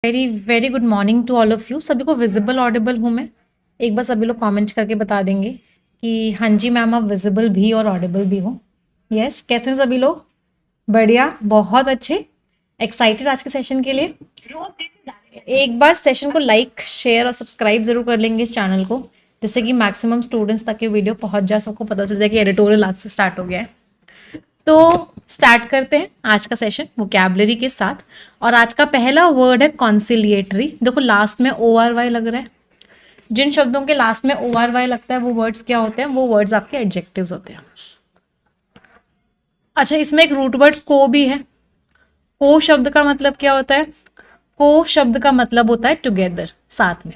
Very very good morning to all of you. सभी को visible Audible हूँ मैं? एक बार सभी लोग कमेंट करके बता देंगे कि हाँ जी मैम आप विजिबल भी और ऑडिबल भी हो। यस, कैसे हैं सभी लोग? बढ़िया, बहुत अच्छे। एक्साइटेड आज के सेशन के लिए। एक बार सेशन को लाइक शेयर और सब्सक्राइब जरूर कर लेंगे इस चैनल को, जिससे कि मैक्सिमम स्टूडेंट्स तक ये वीडियो पहुंच जाए, सबको पता चल जाए कि एडिटोरियल आज से स्टार्ट हो गया है। तो स्टार्ट करते हैं आज का सेशन वोकैबुलरी के साथ। और आज का पहला वर्ड है कॉन्सिलिएटरी। देखो लास्ट में ओ आर वाई लग रहा है। जिन शब्दों के लास्ट में ओ आर वाई लगता है वो वर्ड्स क्या होते हैं? वो वर्ड्स आपके एडजेक्टिव्स होते हैं। अच्छा, इसमें एक रूट वर्ड को भी है। को शब्द का मतलब क्या होता है? को शब्द का मतलब होता है टुगेदर, साथ में।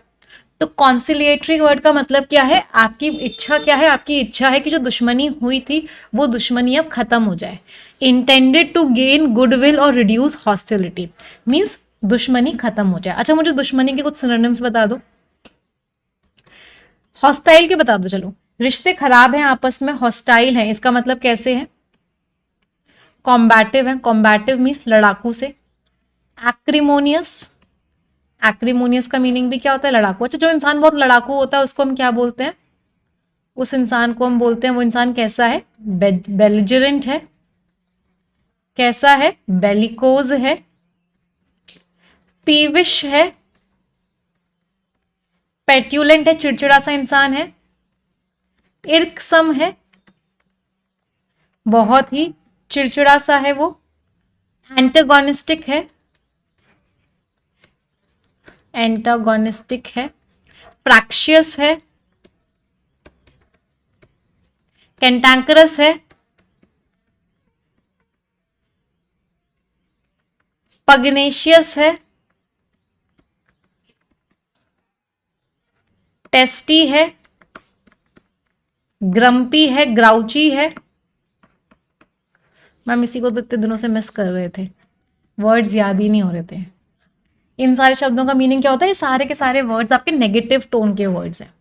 तो कॉन्सिलिएटरी वर्ड का मतलब क्या है? आपकी इच्छा क्या है? आपकी इच्छा है कि जो दुश्मनी हुई थी वो दुश्मनी अब खत्म हो जाए। इंटेंडेड टू गेन गुडविल और रिड्यूस हॉस्टिलिटी, मीन्स दुश्मनी खत्म हो जाए। अच्छा, मुझे दुश्मनी के कुछ सिनोनिम्स बता दो। हॉस्टाइल के बता दो। चलो, रिश्ते खराब हैं आपस में, हॉस्टाइल हैं, इसका मतलब कैसे है? कॉम्बैटिव है। कॉम्बैटिव मीन्स लड़ाकू से। एक्रिमोनियस, एक्रिमोनियस का मीनिंग भी क्या होता है? लड़ाकू। अच्छा, जो इंसान बहुत लड़ाकू होता है उसको हम क्या बोलते हैं? उस इंसान को हम बोलते हैं, वो इंसान कैसा है? बेलिजरेंट है। कैसा है? बेलिकोज है। पीविश है। पेट्यूलेंट है, चिड़चिड़ा सा इंसान है। इर्कसम है, बहुत ही चिड़चिड़ा सा है वो। एंटागोनिस्टिक है, एंटागोनिस्टिक है। फ्रैक्शियस है। कैंटैंकरस है। पगनेशियस है। टेस्टी है। ग्रम्पी है, ग्राउची है। मैम इसी को तो इतने दिनों से मिस कर रहे थे, वर्ड्स याद ही नहीं हो रहे थे। इन सारे शब्दों का मीनिंग क्या होता है? ये सारे के सारे वर्ड्स आपके नेगेटिव टोन के वर्ड्स हैं।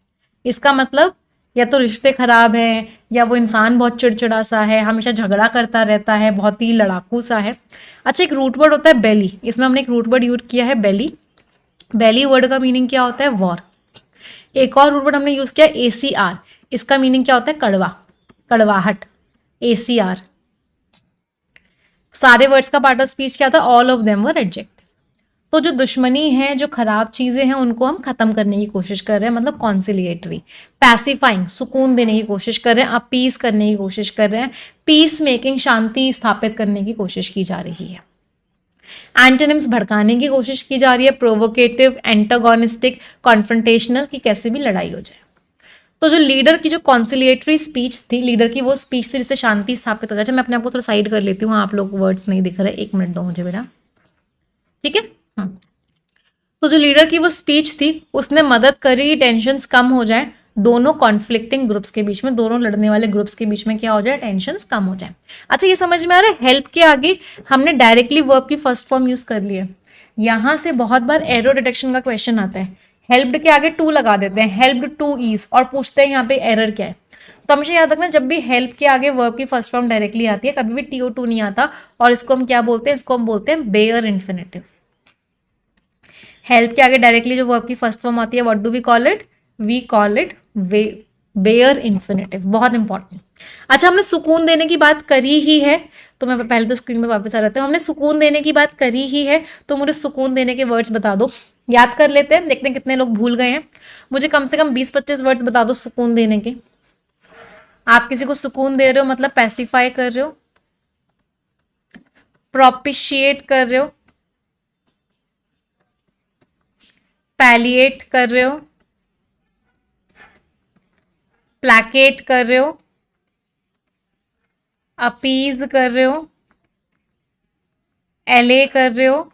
इसका मतलब या तो रिश्ते खराब हैं, या वो इंसान बहुत चिड़चिड़ा सा है, हमेशा झगड़ा करता रहता है, बहुत ही लड़ाकू सा है। अच्छा, एक रूट वर्ड होता है बेली। इसमें हमने एक रूट वर्ड यूज किया है बेली। बेली वर्ड का मीनिंग क्या होता है? वॉर। एक और रूट वर्ड हमने यूज किया ACR। इसका मीनिंग क्या होता है? कड़वा, कड़वाहट। ACR। सारे वर्ड्स का पार्ट ऑफ स्पीच क्या था? All of them were adjectives. तो जो दुश्मनी है, जो खराब चीजें हैं, उनको हम खत्म करने की कोशिश कर रहे हैं, मतलब कॉन्सिलिएटरी। पैसिफाइंग, सुकून देने की कोशिश कर रहे हैं, अपीस करने की कोशिश कर रहे हैं। पीस मेकिंग, शांति स्थापित करने की कोशिश की जा रही है। एंटोनिम्स, भड़काने की कोशिश की जा रही है। प्रोवोकेटिव, एंटागोनिस्टिक, कॉन्फ्रंटेशनल, की कैसे भी लड़ाई हो जाए। तो जो लीडर की जो कॉन्सिलिएटरी स्पीच थी, लीडर की वो स्पीच थी जिससे शांति स्थापित हो जाए। मैं अपने आप को थोड़ा साइड कर लेती हूँ, आप लोग वर्ड्स नहीं दिख रहे, 1 मिनट दो मुझे मेरा, ठीक है। तो जो लीडर की वो स्पीच थी उसने मदद करी टेंशन्स कम हो जाए, दोनों कॉन्फ्लिक्टिंग ग्रुप्स के बीच में, दोनों लड़ने वाले ग्रुप्स के बीच में क्या हो जाए? टेंशन्स कम हो जाए। अच्छा, ये समझ में आ रहा है? हेल्प के आगे हमने डायरेक्टली वर्ब की फर्स्ट फॉर्म यूज कर ली है। यहां से बहुत बार एरर डिटेक्शन का क्वेश्चन आता है। हेल्प्ड के आगे टू लगा देते हैं, हेल्प्ड टू ईज, और पूछते हैं यहाँ पे एरर क्या है। तो हमेशा याद रखना, जब भी हेल्प के आगे वर्ब की फर्स्ट फॉर्म डायरेक्टली आती है, कभी भी TO2 नहीं आता। और इसको हम क्या बोलते हैं? इसको हम बोलते हैं बेयर इन्फिनेटिव। हेल्प के आगे डायरेक्टली जो वर्ब की फर्स्ट फॉर्म आती है, what do we call it? We call it bare infinitive. बहुत इंपॉर्टेंट। अच्छा, हमने सुकून देने की बात करी ही है, तो मैं पहले तो स्क्रीन पे वापस आ जाती हूँ। हमने सुकून देने की बात करी ही है, तो मुझे सुकून देने के वर्ड्स बता दो। याद कर लेते हैं, देखते हैं कितने लोग भूल गए हैं। मुझे कम से कम 20-25 वर्ड्स बता दो सुकून देने के। आप किसी को सुकून दे रहे हो मतलब पैसिफाई कर रहे हो, प्रोपिशिएट कर रहे हो, पैलिएट कर रहे हो, प्लैकेट कर रहे हो, अपीज कर रहे हो, एले कर रहे हो,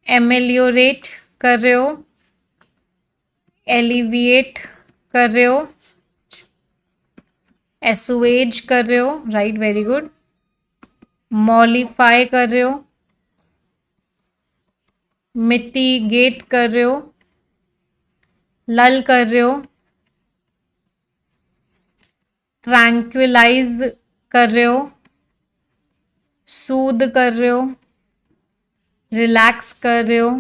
एमेलियोरेट कर रहे हो, एलिविएट कर रहे हो, एसुएज कर रहे हो, राइट, वेरी गुड। मॉलिफाई कर रहे हो, मिटिगेट कर रहे हो, लल कर रहे हो, ट्रैंक्विलाइज कर रहे हो, सूद कर रहे हो, रिलैक्स कर रहे हो,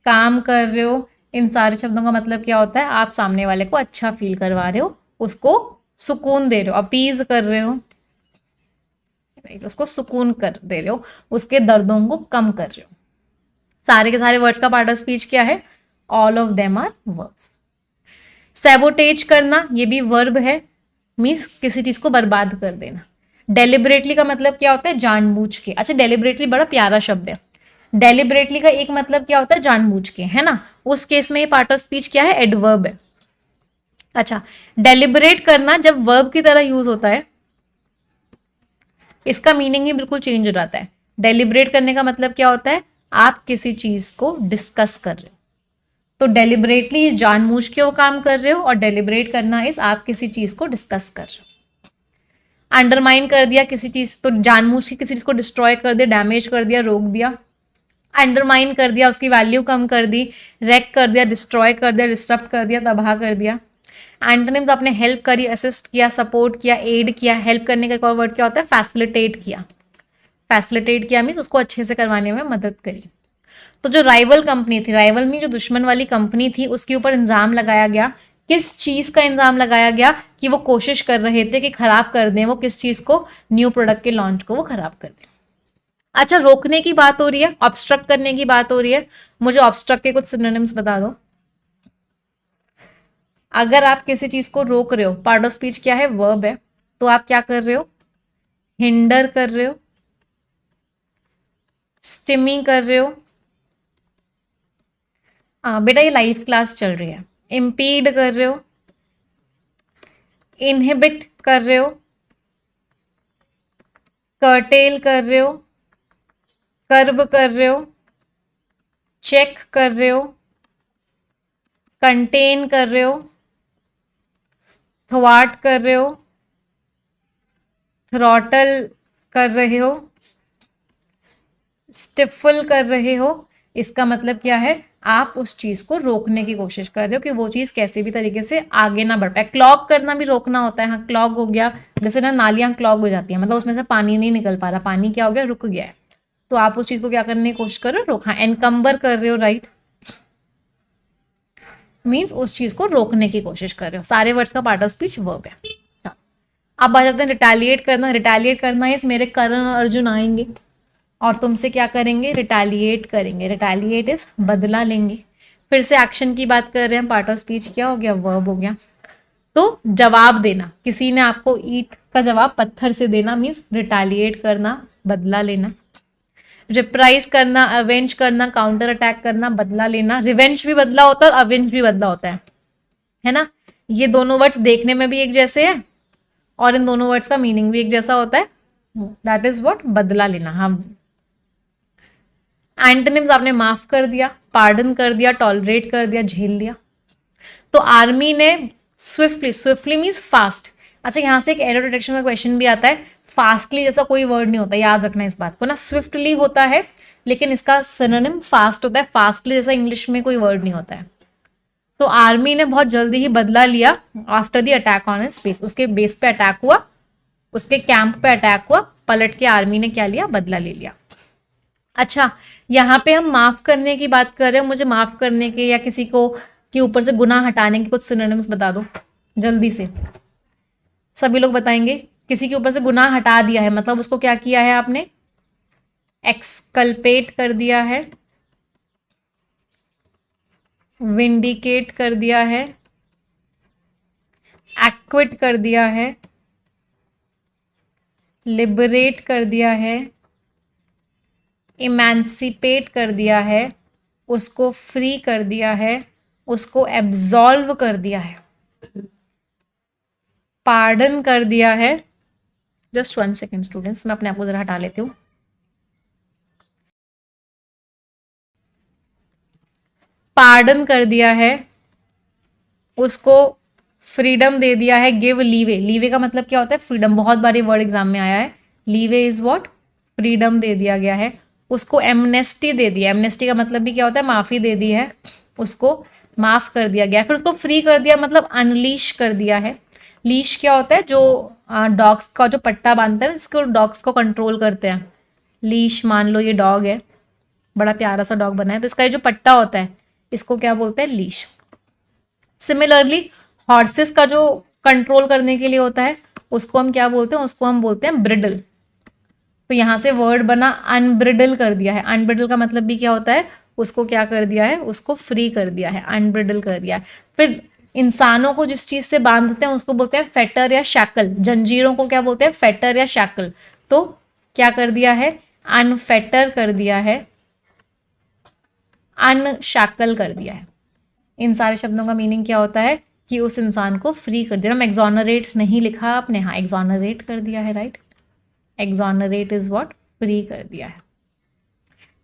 काम कर रहे हो, इन सारे शब्दों का मतलब क्या होता है? आप सामने वाले को अच्छा फील करवा रहे हो, उसको सुकून दे रहे हो, अपीज कर रहे हो, उसको सुकून कर दे रहे हो, उसके दर्दों को कम कर रहे हो। सारे के सारे वर्ड्स का पार्ट ऑफ स्पीच क्या है? All of them are verbs. Sabotage करना, ये भी वर्ब है, मीन्स किसी चीज को बर्बाद कर देना। डेलिबरेटली का मतलब क्या होता है? जानबूझ के। अच्छा, डेलिबरेटली बड़ा प्यारा शब्द है। डेलिबरेटली का एक मतलब क्या होता है? जानबूझ के, है ना? उस केस में ये पार्ट ऑफ स्पीच क्या है? एडवर्ब है। अच्छा, डेलिबरेट करना जब वर्ब की तरह यूज होता है, इसका मीनिंग ही बिल्कुल चेंज हो जाता है। डेलिबरेट करने का मतलब क्या होता है? आप किसी चीज को डिस्कस कर रहे हो। तो डेलिबरेटली इस जानबूझ के वो काम कर रहे हो, और डेलिबरेट करना इस आप किसी चीज को डिस्कस कर रहे हो। अंडरमाइन कर दिया किसी चीज, तो जानबूझ के किसी चीज को डिस्ट्रॉय कर दिया, डैमेज कर दिया, रोक दिया। अंडरमाइन कर दिया, उसकी वैल्यू कम कर दी, रेक कर दिया, डिस्ट्रॉय कर दिया, डिस्टर्ब कर दिया, तबाह कर दिया। एंटोनिम्स आपने हेल्प करी, असिस्ट किया, सपोर्ट किया, एड किया। हेल्प करने का एक और वर्ड क्या होता है? फैसिलिटेट किया। फैसिलिटेट किया मीन्स उसको अच्छे से करवाने में मदद करी। तो जो राइवल कंपनी थी, राइवल में जो दुश्मन वाली कंपनी थी, उसके ऊपर इंजाम लगाया गया। किस चीज का इंजाम लगाया गया? कि वो कोशिश कर रहे थे कि खराब कर दें, वो किस चीज को? न्यू प्रोडक्ट के लॉन्च को वो खराब कर दें। अच्छा, रोकने की बात हो रही है, ऑब्स्ट्रक्ट करने की बात हो रही है। मुझे ऑब्स्ट्रक्ट के कुछ सिनोनिम्स बता दो। अगर आप किसी चीज को रोक रहे हो, पार्ट ऑफ स्पीच क्या है? वर्ब है। तो आप क्या कर रहे हो? हिंडर कर रहे हो, स्टिमी कर रहे हो। बेटा ये लाइव क्लास चल रही है। इम्पीड कर रहे हो, इनहिबिट कर रहे हो, कर्टेल कर रहे हो, कर्ब कर रहे हो, चेक कर रहे हो, कंटेन कर रहे हो, थ्वाट कर रहे हो, थ्रॉटल कर रहे हो, स्टिफल कर रहे हो। इसका मतलब क्या है? आप उस चीज को रोकने की कोशिश कर रहे हो कि वो चीज कैसे भी तरीके से आगे ना बढ़ पाए। क्लॉग करना भी रोकना होता है। हाँ, क्लॉग हो गया, जैसे ना नालियां क्लॉग हो जाती हैं, मतलब उसमें से पानी नहीं निकल पा रहा, पानी क्या हो गया? रुक गया है। तो आप उस चीज को क्या करने की कोशिश कर रहे हो? रोका। एनकम्बर कर रहे हो, राइट, मीन्स उस चीज को रोकने की कोशिश कर रहे हो। सारे वर्ड्स का पार्ट ऑफ स्पीच वर्ब है। अब आ जाते हैं रिटेलिएट करना। रिटेलिएट करना है, मेरे करण और अर्जुन आएंगे और तुमसे क्या करेंगे? रिटेलिएट करेंगे। रिटेलिएट इज बदला लेंगे। फिर से एक्शन की बात कर रहे हैं, पार्ट ऑफ स्पीच क्या हो गया? वर्ब हो गया। तो जवाब देना, किसी ने आपको ईट का जवाब पत्थर से देना, मीन्स रिटेलिएट करना, बदला लेना। रिप्राइज करना, अवेंज करना, काउंटर अटैक करना, बदला लेना। रिवेंज भी बदला होता है और अवेंज भी बदला होता है ना? ये दोनों वर्ड्स देखने में भी एक जैसे हैं और इन दोनों वर्ड्स का मीनिंग भी एक जैसा होता है। That is what? बदला लेना। हाँ, एंटोनिम्स आपने माफ कर दिया, पार्डन कर दिया, टॉलरेट कर दिया, झेल लिया। तो आर्मी ने स्विफ्टली, स्विफ्टली मीन्स फास्ट। अच्छा, यहां से एक एरर डिटेक्शन का क्वेश्चन भी आता है। फास्टली जैसा कोई वर्ड नहीं होता, याद रखना इस बात को ना। स्विफ्टली होता है लेकिन इसका सिनोनिम फास्ट होता है। फास्टली जैसा इंग्लिश में कोई वर्ड नहीं होता है। तो आर्मी ने बहुत जल्दी ही बदला लिया after the attack on his base. उसके बेस पे अटैक हुआ, उसके कैंप पे अटैक हुआ, पलट के आर्मी ने क्या लिया? बदला ले लिया। अच्छा, यहाँ पे हम माफ करने की बात कर रहे हैं। मुझे माफ करने के या किसी को के ऊपर से गुनाह हटाने के कुछ सिनोनिम्स बता दो जल्दी से। सभी लोग बताएंगे। किसी के ऊपर से गुनाह हटा दिया है मतलब उसको क्या किया है आपने? एक्सकल्पेट कर दिया है, विंडिकेट कर दिया है, एक्विट कर दिया है, लिबरेट कर दिया है, इमेंसिपेट कर दिया है, उसको फ्री कर दिया है, उसको एब्जॉल्व कर दिया है, पार्डन कर दिया है। जस्ट 1 सेकेंड स्टूडेंट्स, मैं अपने आप को जरा हटा लेती हूँ। पार्डन कर दिया है, उसको फ्रीडम दे दिया है, गिव लीवे। लीवे का मतलब क्या होता है? फ्रीडम। बहुत बार ये वर्ड एग्जाम में आया है। Leeway is what? फ्रीडम दे दिया गया है। उसको एमनेस्टी दे दिया। एमनेस्टी का मतलब भी क्या होता है? माफी दे दी है, उसको माफ कर दिया गया। फिर उसको फ्री कर दिया मतलब अनलीश कर दिया है। लीश क्या होता है? जो डॉग्स का जो पट्टा बांधता है जिसको डॉग्स को कंट्रोल करते हैं। लीश, मान लो ये डॉग है, बड़ा प्यारा सा डॉग बना है, तो इसका ये जो पट्टा होता है इसको क्या बोलते हैं, लीश। सिमिलरली हॉर्सेस का जो कंट्रोल करने के लिए होता है उसको हम क्या बोलते हैं, उसको हम बोलते हैं ब्रिडल। तो यहाँ से वर्ड बना अनब्रिडल कर दिया है। अनब्रिडल का मतलब भी क्या होता है, उसको क्या कर दिया है, उसको फ्री कर दिया है, अनब्रिडल कर दिया है। फिर इंसानों को जिस चीज से बांधते हैं उसको बोलते हैं फेटर या शैकल। जंजीरों को क्या बोलते हैं, फेटर या शैकल। तो क्या कर दिया है, अनफेटर कर दिया है, अनशैकल कर दिया है। इन सारे शब्दों का मीनिंग क्या होता है कि उस इंसान को फ्री कर दिया। हम एक्सोनरेट नहीं लिखा आपने, हाँ एक्सोनरेट कर दिया है, right. Exonerate is what, free कर दिया है।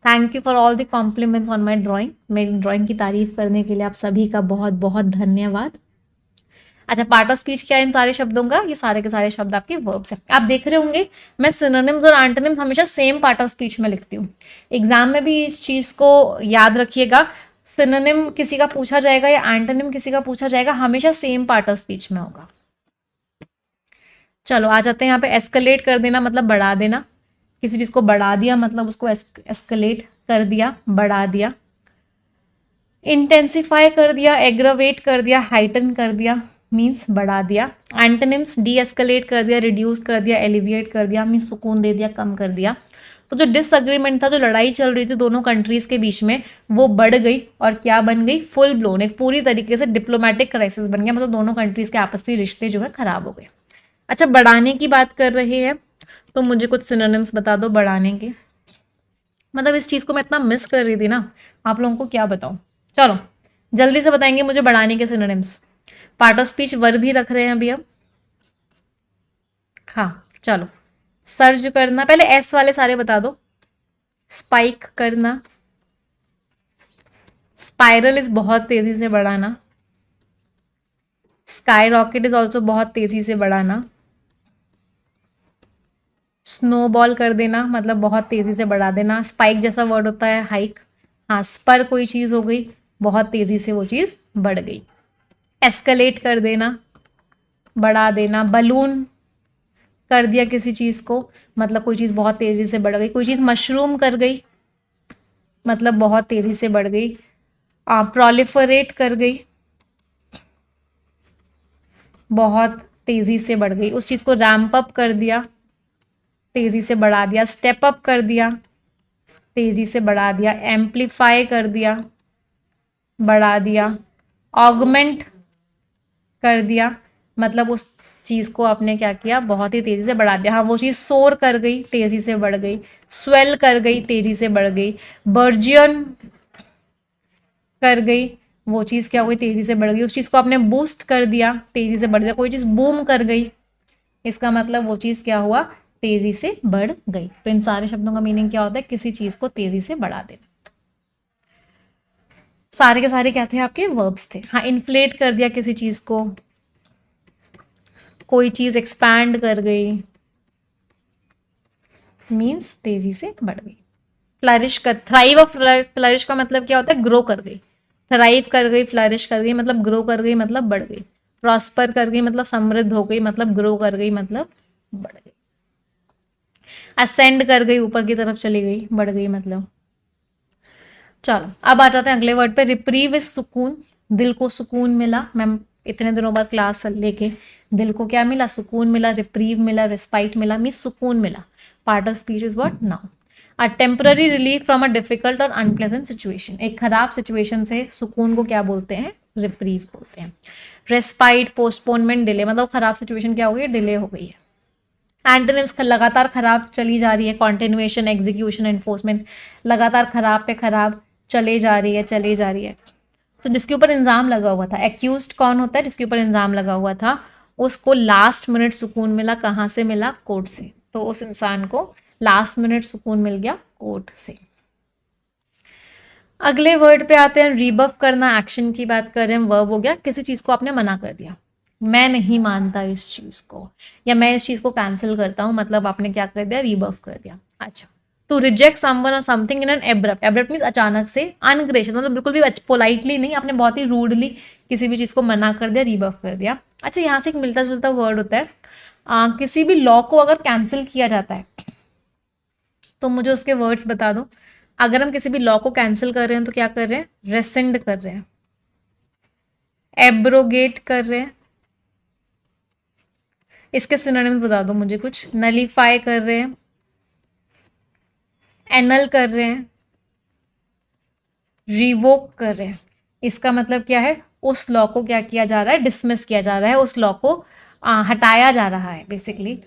Thank you for all the compliments on my drawing. मेरी ड्राइंग की तारीफ करने के लिए आप सभी का बहुत बहुत धन्यवाद। अच्छा, पार्ट ऑफ स्पीच क्या है इन सारे शब्दों का, ये सारे के सारे शब्द आपके वर्ब्स हैं। आप देख रहे होंगे मैं सिनोनिम्स और एंटोनिम्स हमेशा सेम पार्ट ऑफ स्पीच में लिखती हूँ। एग्जाम में भी इस चीज को याद रखिएगा, सिनोनिम किसी का पूछा जाएगा या एंटोनिम किसी का पूछा जाएगा, हमेशा सेम पार्ट ऑफ स्पीच में होगा। चलो आ जाते हैं यहाँ पे। एस्केलेट कर देना मतलब बढ़ा देना, किसी चीज को बढ़ा दिया मतलब उसको एस्केलेट कर दिया, बढ़ा दिया। इंटेंसिफाई कर दिया, एग्रावेट कर दिया, हाइटन कर दिया, मीन्स बढ़ा दिया। एंटोनिम्स डी एस्केलेट कर दिया, रिड्यूस कर दिया, एलिविएट कर दिया, मीन्स सुकून दे दिया, कम कर दिया। तो जो डिसएग्रीमेंट था, जो लड़ाई चल रही थी दोनों कंट्रीज के बीच में, वो बढ़ गई और क्या बन गई, फुल ब्लोन, एक पूरी तरीके से डिप्लोमेटिक क्राइसिस बन गया। मतलब दोनों कंट्रीज के आपसी रिश्ते जो है खराब हो गए। अच्छा, बढ़ाने की बात कर रहे हैं तो मुझे कुछ सिनोनिम्स बता दो बढ़ाने के। मतलब इस चीज को मैं इतना मिस कर रही थी ना, आप लोगों को क्या बताऊं। चलो जल्दी से बताएंगे मुझे बढ़ाने के synonyms. Part of speech verb भी रख रहे हैं अभी हम। हाँ चलो, सर्ज करना, पहले एस वाले सारे बता दो। स्पाइक करना, स्पाइरल इज बहुत तेजी से बढ़ाना, स्काई रॉकेट इज ऑल्सो बहुत तेजी से बढ़ाना, स्नोबॉल कर देना मतलब बहुत तेजी से बढ़ा देना। स्पाइक जैसा वर्ड होता है हाइक, हाँ स्पर कोई चीज हो गई, बहुत तेजी से वो चीज बढ़ गई। एस्केलेट कर देना, बढ़ा देना। बलून कर दिया किसी चीज को, मतलब कोई चीज बहुत तेजी से बढ़ गई। कोई चीज मशरूम कर गई मतलब बहुत तेजी से बढ़ गई। प्रोलिफरेट कर गई, बहुत तेजी से बढ़ गई। उस चीज को रैम्प अप कर दिया, तेजी से बढ़ा दिया। स्टेप अप कर दिया, तेजी से बढ़ा दिया। एम्पलीफाई कर दिया, बढ़ा दिया। ऑगमेंट कर दिया मतलब उस चीज को आपने क्या किया, बहुत ही तेजी से बढ़ा दिया। हाँ वो चीज सोर कर गई, तेजी से बढ़ गई। स्वेल कर गई, तेजी से बढ़ गई। बर्जियन कर गई, वो चीज क्या हो गई, तेजी से बढ़ गई। उस चीज को आपने बूस्ट कर दिया, तेजी से बढ़ गया। कोई चीज बूम कर गई, इसका मतलब वो चीज क्या हुआ, तेजी से बढ़ गई। तो इन सारे शब्दों का मीनिंग क्या होता है, किसी चीज को तेजी से बढ़ा देना। सारे के सारे क्या थे आपके, वर्ब्स थे। हाँ, इन्फ्लेट कर दिया किसी चीज को, कोई चीज एक्सपैंड कर गई, मीन्स तेजी से बढ़ गई। फ्लरिश कर, थ्राइव और फ्लरिश का मतलब क्या होता है, ग्रो कर गई। थ्राइव कर गई, फ्लरिश कर गई मतलब ग्रो कर गई, मतलब बढ़ गई। प्रॉस्पर कर गई मतलब समृद्ध हो गई, मतलब ग्रो कर गई, मतलब बढ़ गई। असेंड कर गई, ऊपर की तरफ चली गई, बढ़ गई मतलब। चलो अब आ जाते हैं अगले वर्ड पे। रिप्रीव इज सुकून, दिल को सुकून मिला। मैम इतने दिनों बाद क्लास लेके दिल को क्या मिला, सुकून मिला। रिप्रीव मिला, रिस्पाइट मिला, मीन्स सुकून मिला। Part of speech is what, noun. A temporary relief from a difficult और अनप्लेजेंट सिचुएशन, एक खराब सिचुएशन से सुकून को क्या बोलते हैं, रिप्रीव बोलते हैं। रेस्पाइट, पोस्टपोनमेंट, डिले, मतलब खराब सिचुएशन क्या हो गई, डिले हो गई है। एंटोनिम्स लगातार खराब चली जा रही है, कॉन्टिन्यूएशन, एग्जीक्यूशन, एनफोर्समेंट, लगातार खराब पे खराब चले जा रही है, चले जा रही है। तो जिसके ऊपर इल्जाम लगा हुआ था, एक्यूज्ड कौन होता है, जिसके ऊपर इल्जाम लगा हुआ था, उसको लास्ट मिनट सुकून मिला। कहाँ से मिला, कोर्ट से। तो उस इंसान को लास्ट मिनट सुकून मिल गया कोर्ट से। अगले वर्ड पे आते हैं, रीबफ करना, एक्शन की बात कर रहे हैं। वर्ब हो गया, किसी चीज को आपने मना कर दिया, मैं नहीं मानता इस चीज को, या मैं इस चीज को कैंसिल करता हूं, मतलब आपने क्या कर दिया, रीबफ कर दिया। अच्छा, टू रिजेक्ट समवन और something in an abrupt, abrupt means अचानक से, अनग्रेशियस मतलब बिल्कुल भी पोलाइटली नहीं, आपने बहुत ही रूडली किसी भी चीज को मना कर दिया, रीबफ कर दिया। अच्छा, यहाँ से एक मिलता जुलता वर्ड होता है, किसी भी लॉ को अगर कैंसिल किया जाता है तो मुझे उसके वर्ड्स बता दो। अगर हम किसी भी लॉ को कैंसिल कर रहे हैं तो क्या कर रहे हैं? रेसेंड कर रहे हैं, एब्रोगेट कर रहे हैं। इसके सिनोनिम्स बता दो मुझे कुछ। नलीफाई कर रहे हैं, एनल कर रहे हैं, रिवोक कर रहे हैं। इसका मतलब क्या है? उस लॉ को क्या किया जा रहा है? डिसमिस किया जा रहा है, उस लॉ को हटाया जा रहा है बेसिकली।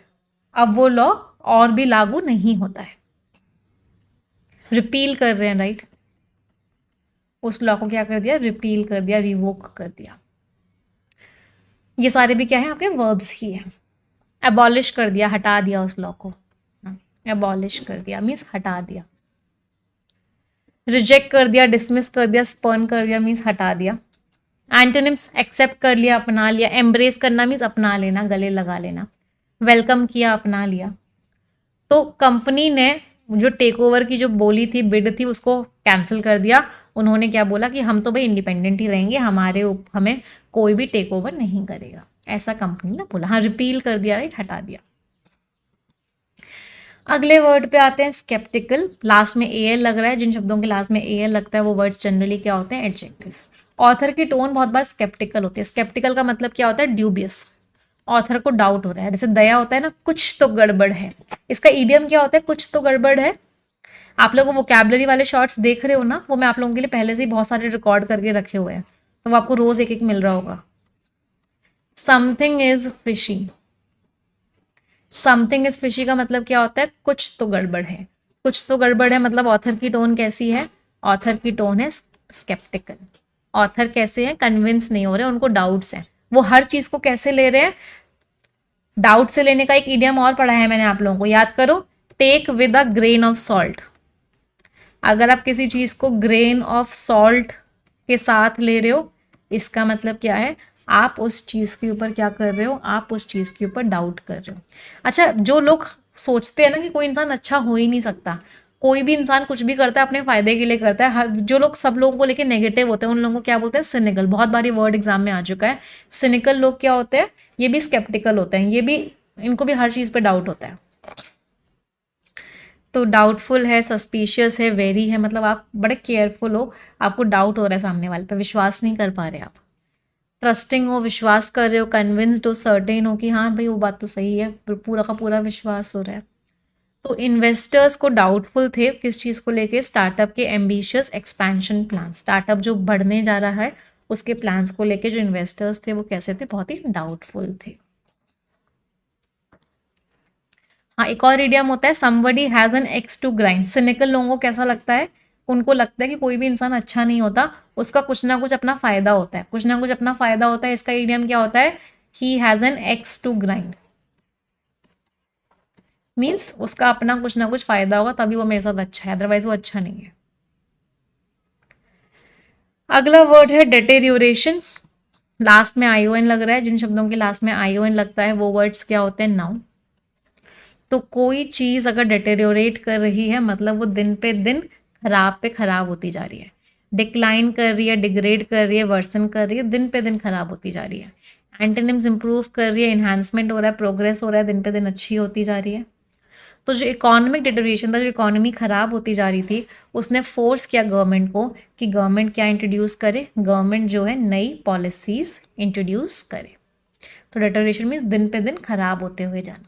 अब वो लॉ और भी लागू नहीं होता है। रिपील कर रहे हैं, राइट? उस लॉ को क्या कर दिया? रिपील कर दिया, रिवोक कर दिया। ये सारे भी क्या है? आपके वर्ब्स ही है। एबॉलिश कर दिया, हटा दिया उस लॉ को। एबॉलिश कर दिया मीन्स हटा दिया। रिजेक्ट कर दिया, डिसमिस कर दिया, स्पर्न कर दिया मीन्स हटा दिया। एंटोनिम्स एक्सेप्ट कर लिया, अपना लिया। एम्ब्रेस करना मीन्स अपना लेना, गले लगा लेना। वेलकम किया, अपना लिया। तो कंपनी ने जो टेक ओवर की जो बोली थी, बिड थी, उसको कैंसिल कर दिया। उन्होंने क्या बोला कि हम तो भाई इंडिपेंडेंट ही रहेंगे, हमें कोई भी टेक ओवर नहीं करेगा, ऐसा कंपनी ने बोला। हाँ, रिपील कर दिया, राइट, हटा दिया। अगले वर्ड पे आते हैं, स्केप्टिकल। लास्ट में एल लग रहा है, जिन शब्दों के लास्ट में एल लगता है वो वर्ड्स जनरली क्या होते हैं? एडजेक्टिव्स। ऑथर की टोन बहुत बार स्केप्टिकल होती है। स्केप्टिकल का मतलब क्या होता है? ड्यूबियस। ऑथर को डाउट हो रहा है। जैसे दया होता है ना, कुछ तो गड़बड़ है। इसका ईडियम क्या होता है? कुछ तो गड़बड़ है। आप लोग वोकैबुलरी वाले शॉर्ट्स देख रहे हो ना, वो मैं आप लोगों के लिए पहले से ही बहुत सारे रिकॉर्ड करके रखे हुए हैं, तो वो आपको रोज एक एक मिल रहा होगा। Something is fishy. Something is fishy का मतलब क्या होता है? कुछ तो गड़बड़ है। कुछ तो गड़बड़ है मतलब ऑथर की टोन कैसी है? ऑथर की टोन है स्केप्टिकल। ऑथर कैसे हैं? कन्विंस नहीं हो रहे, उनको डाउट्स हैं। वो हर चीज को कैसे ले रहे हैं? डाउट से लेने का एक इडियम और पढ़ा है मैंने आप लोगों को, याद करो। Take with a grain of salt. अगर आप किसी चीज को ग्रेन ऑफ सॉल्ट के साथ ले रहे हो, इसका मतलब क्या है? आप उस चीज के ऊपर क्या कर रहे हो? आप उस चीज के ऊपर डाउट कर रहे हो। अच्छा, जो लोग सोचते हैं ना कि कोई इंसान अच्छा हो ही नहीं सकता, कोई भी इंसान कुछ भी करता है अपने फायदे के लिए करता है, जो लोग सब लोगों को लेके नेगेटिव होते हैं उन लोगों को क्या बोलते हैं? सिनिकल। बहुत बार ये वर्ड एग्जाम में आ चुका है। सिनिकल लोग क्या होते हैं? ये भी स्केप्टिकल होते हैं, ये भी, इनको भी हर चीज पे डाउट होता है। तो डाउटफुल है, सस्पिशियस है, वेरी है, मतलब आप बड़े केयरफुल हो, आपको डाउट हो रहा है सामने वाले पे, विश्वास नहीं कर पा रहे आप। ट्रस्टिंग हो, विश्वास कर रहे हो, कन्विंस्ड हो, सर्टेन हो कि हाँ भाई वो बात तो सही है, पूरा का पूरा विश्वास हो रहा है। तो इन्वेस्टर्स को डाउटफुल थे किस चीज़ को लेके? स्टार्टअप के एम्बिशियस एक्सपेंशन प्लान। स्टार्टअप जो बढ़ने जा रहा है उसके प्लान्स को लेके जो इन्वेस्टर्स थे वो कैसे थे? बहुत ही डाउटफुल थे। हाँ, एक और इडियम होता है, somebody has an axe to grind। Cynical लोगों को कैसा लगता है? उनको लगता है कि कोई भी इंसान अच्छा नहीं होता, उसका कुछ ना कुछ अपना फायदा होता है, कुछ ना कुछ अपना फायदा होता है। इसका इडियम क्या होता है? he has an axe to grind। Means उसका अपना कुछ ना कुछ फायदा होगा तभी वो मेरे साथ अच्छा है, अदरवाइज वो अच्छा नहीं है। अगला वर्ड है डेटेरियोरेशन। लास्ट में आईओएन लग रहा है, जिन शब्दों के लास्ट में आईओएन लगता है वो वर्ड्स क्या होते हैं? नाउन। तो कोई चीज अगर डेटेरियोरेट कर रही है मतलब वो दिन पे दिन खराब पे खराब होती जा रही है, डिक्लाइन कर रही है, डिग्रेड कर रही है, वर्सन कर रही है, दिन पे दिन खराब होती जा रही है। एंटोनिम्स इंप्रूव कर रही है, इन्हांसमेंट हो रहा है, प्रोग्रेस हो रहा है, दिन पे दिन अच्छी होती जा रही है। तो जो इकोनॉमिक डिटेरियोरेशन था, जो इकोनॉमी खराब होती जा रही थी, उसने फोर्स किया गवर्नमेंट को कि गवर्नमेंट क्या इंट्रोड्यूस करे? गवर्नमेंट जो है नई पॉलिसीज इंट्रोड्यूस करे। तो डिटेरियोरेशन मीन्स दिन पे दिन खराब होते हुए जाना।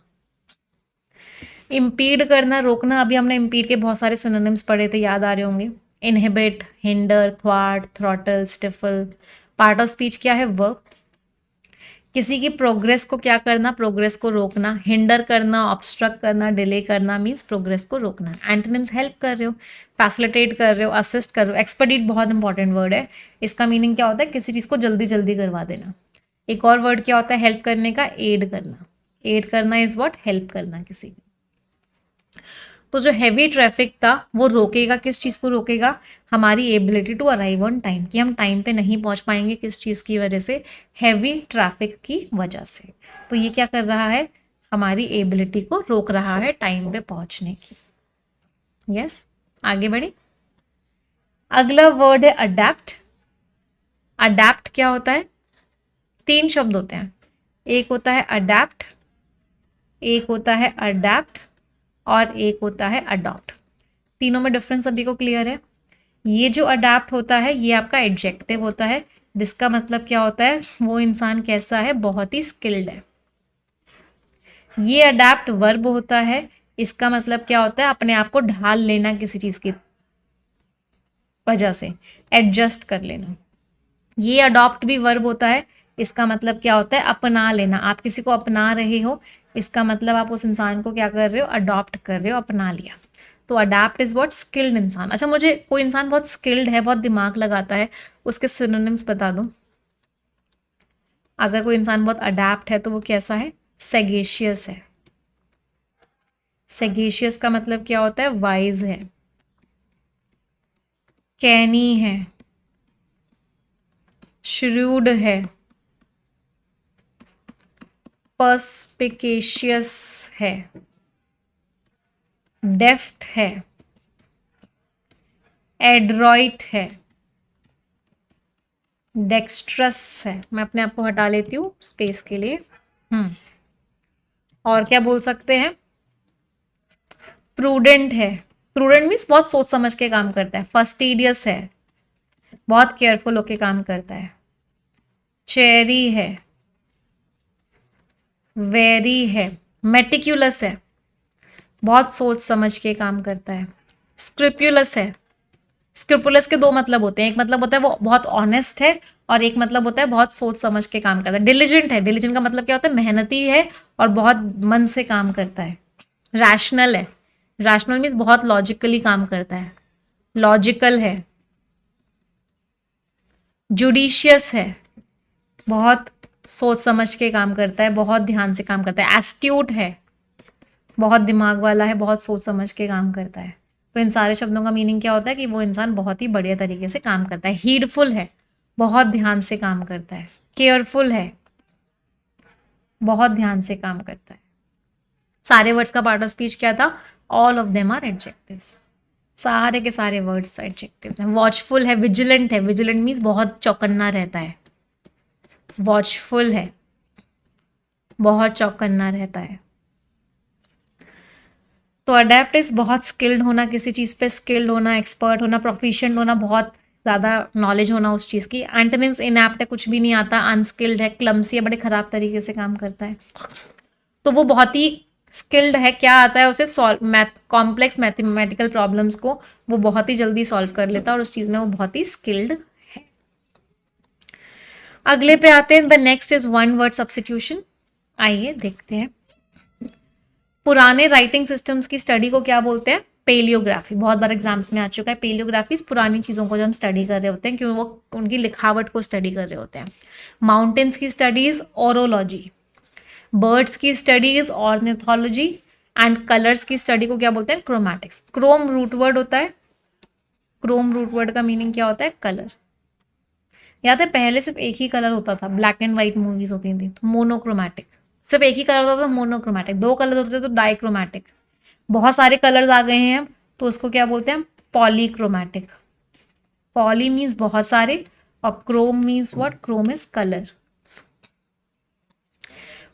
इम्पीड करना, रोकना। अभी हमने इम्पीड के बहुत सारे सिनोनिम्स पढ़े थे, याद आ रहे होंगे। इनहिबिट, हिंडर, थ्वाट, throttle, stifle. Part of speech क्या है? वर्ब। किसी की प्रोग्रेस को क्या करना? प्रोग्रेस को रोकना। हिंडर करना, ऑब्स्ट्रक्ट करना, डिले करना मीन्स प्रोग्रेस को रोकना। एंटोनिम्स हेल्प कर रहे हो, फैसिलिटेट कर रहे हो, असिस्ट कर रहे हो। एक्सपर्टीट बहुत इंपॉर्टेंट वर्ड है। इसका मीनिंग क्या होता है? किसी चीज़ को जल्दी जल्दी करवा देना। एक और वर्ड क्या होता है हेल्प करने का? एड करना। एड करना इज व्हाट? हेल्प करना किसी की। तो जो हैवी ट्रैफिक था वो रोकेगा, किस चीज़ को रोकेगा? हमारी ability to arrive on time, कि हम टाइम पे नहीं पहुंच पाएंगे, किस चीज़ की वजह से? हैवी ट्रैफिक की वजह से। तो ये क्या कर रहा है? हमारी एबिलिटी को रोक रहा है टाइम पे पहुंचने की। यस, आगे बढ़े। अगला वर्ड है अडेप्ट। अडेप्ट क्या होता है? 3 शब्द होते हैं, एक होता है अडेप्ट, एक होता है अडेप्ट और एक होता है अडॉप्ट। तीनों में डिफरेंस सभी को क्लियर है। ये जो अडेप्ट होता है ये आपका एडजेक्टिव होता है, जिसका मतलब क्या होता है, वो इंसान कैसा है, बहुत ही स्किल्ड है। ये अडेप्ट वर्ब होता है, इसका मतलब क्या होता है, अपने आप को ढाल लेना किसी चीज की वजह से, एडजस्ट कर लेना। ये अडॉप्ट भी वर्ब होता है, इसका मतलब क्या होता है, अपना लेना। आप किसी को अपना रहे हो, इसका मतलब आप उस इंसान को क्या कर रहे हो, अडॉप्ट कर रहे हो, अपना लिया। तो अडैप्ट इज व्हाट, स्किल्ड इंसान। अच्छा, मुझे कोई इंसान बहुत स्किल्ड है, बहुत दिमाग लगाता है, उसके सिनोनिम्स बता दो। अगर कोई इंसान बहुत अडैप्ट है तो वो कैसा है, सेगेशियस है। सेगेशियस का मतलब क्या होता है, वाइज है, कैनी है, श्रूड है, पर्सपिकेशियस है, डेफ्ट है, एड्रॉइट है, डेक्स्ट्रस है। मैं अपने आप को हटा लेती हूँ स्पेस के लिए। और क्या बोल सकते हैं, प्रूडेंट है। प्रूडेंट मीन्स बहुत सोच समझ के काम करता है। फस्टिडियस है, बहुत केयरफुल होके काम करता है। चेरी है, वेरी है, मेटिक्यूलस है, बहुत सोच समझ के काम करता है। स्क्रिप्युलस है। स्क्रिपुलस के दो मतलब होते हैं, एक मतलब होता है वो बहुत ऑनेस्ट है, और एक मतलब होता है बहुत सोच समझ के काम करता है। डिलिजेंट है, डिलिजेंट का मतलब क्या होता है, मेहनती है और बहुत मन से काम करता है। रैशनल है, रैशनल मीन्स बहुत लॉजिकली काम करता है, लॉजिकल है। जुडिशियस है, बहुत सोच समझ के काम करता है, बहुत ध्यान से काम करता है। एस्ट्यूट है, बहुत दिमाग वाला है, बहुत सोच समझ के काम करता है। तो इन सारे शब्दों का मीनिंग क्या होता है कि वो इंसान बहुत ही बढ़िया तरीके से काम करता है। हीडफुल है, बहुत ध्यान से काम करता है। केयरफुल है, बहुत ध्यान से काम करता है। सारे वर्ड्स का पार्ट ऑफ स्पीच क्या था, all of them are adjectives. सारे के सारे वर्ड्स एडजेक्टिव्स हैं। वॉचफुल है, विजिलेंट है, विजिलेंट मीन्स बहुत चौकन्ना रहता है। वॉचफुल है, बहुत चौकन्ना रहता है। तो अडेप्ट इज बहुत स्किल्ड होना, किसी चीज़ पे स्किल्ड होना, एक्सपर्ट होना, प्रोफिशिएंट होना, बहुत ज़्यादा नॉलेज होना उस चीज़ की। एंटोनिम्स, इनएप्ट है, कुछ भी नहीं आता, अनस्किल्ड है, क्लमसी है, बड़े खराब तरीके से काम करता है। तो वो बहुत ही स्किल्ड है, क्या आता है उसे, सॉल्व कॉम्प्लेक्स मैथमेटिकल प्रॉब्लम्स को वो बहुत ही जल्दी सॉल्व कर लेता है, और उस चीज़ में वो बहुत ही स्किल्ड है। अगले पे आते हैं, the next is one word substitution. आइए देखते हैं। पुराने राइटिंग सिस्टम्स की स्टडी को क्या बोलते हैं, पेलियोग्राफी। बहुत बार एग्जाम्स में आ चुका है। पेलियोग्राफी पुरानी चीज़ों को जो हम स्टडी कर रहे होते हैं, क्योंकि वो उनकी लिखावट को स्टडी कर रहे होते हैं। माउंटेन्स की स्टडीज ओरोलॉजी, बर्ड्स की स्टडीज ऑर्निथोलॉजी, एंड कलर्स की स्टडी को क्या बोलते हैं, क्रोमैटिक्स। क्रोम रूट वर्ड होता है, क्रोम रूट वर्ड का मीनिंग क्या होता है, कलर। याद है पहले सिर्फ एक ही कलर होता था, ब्लैक एंड व्हाइट मूवीज होती थी, तो मोनोक्रोमैटिक। सिर्फ एक ही कलर होता था, मोनोक्रोमैटिक। दो कलर होते थे तो डाइक्रोमैटिक। बहुत सारे कलर्स आ गए हैं तो उसको क्या बोलते हैं, पॉलीक्रोमैटिक। पॉली मीन्स बहुत सारे, और Chrome means what, Chrome is colour.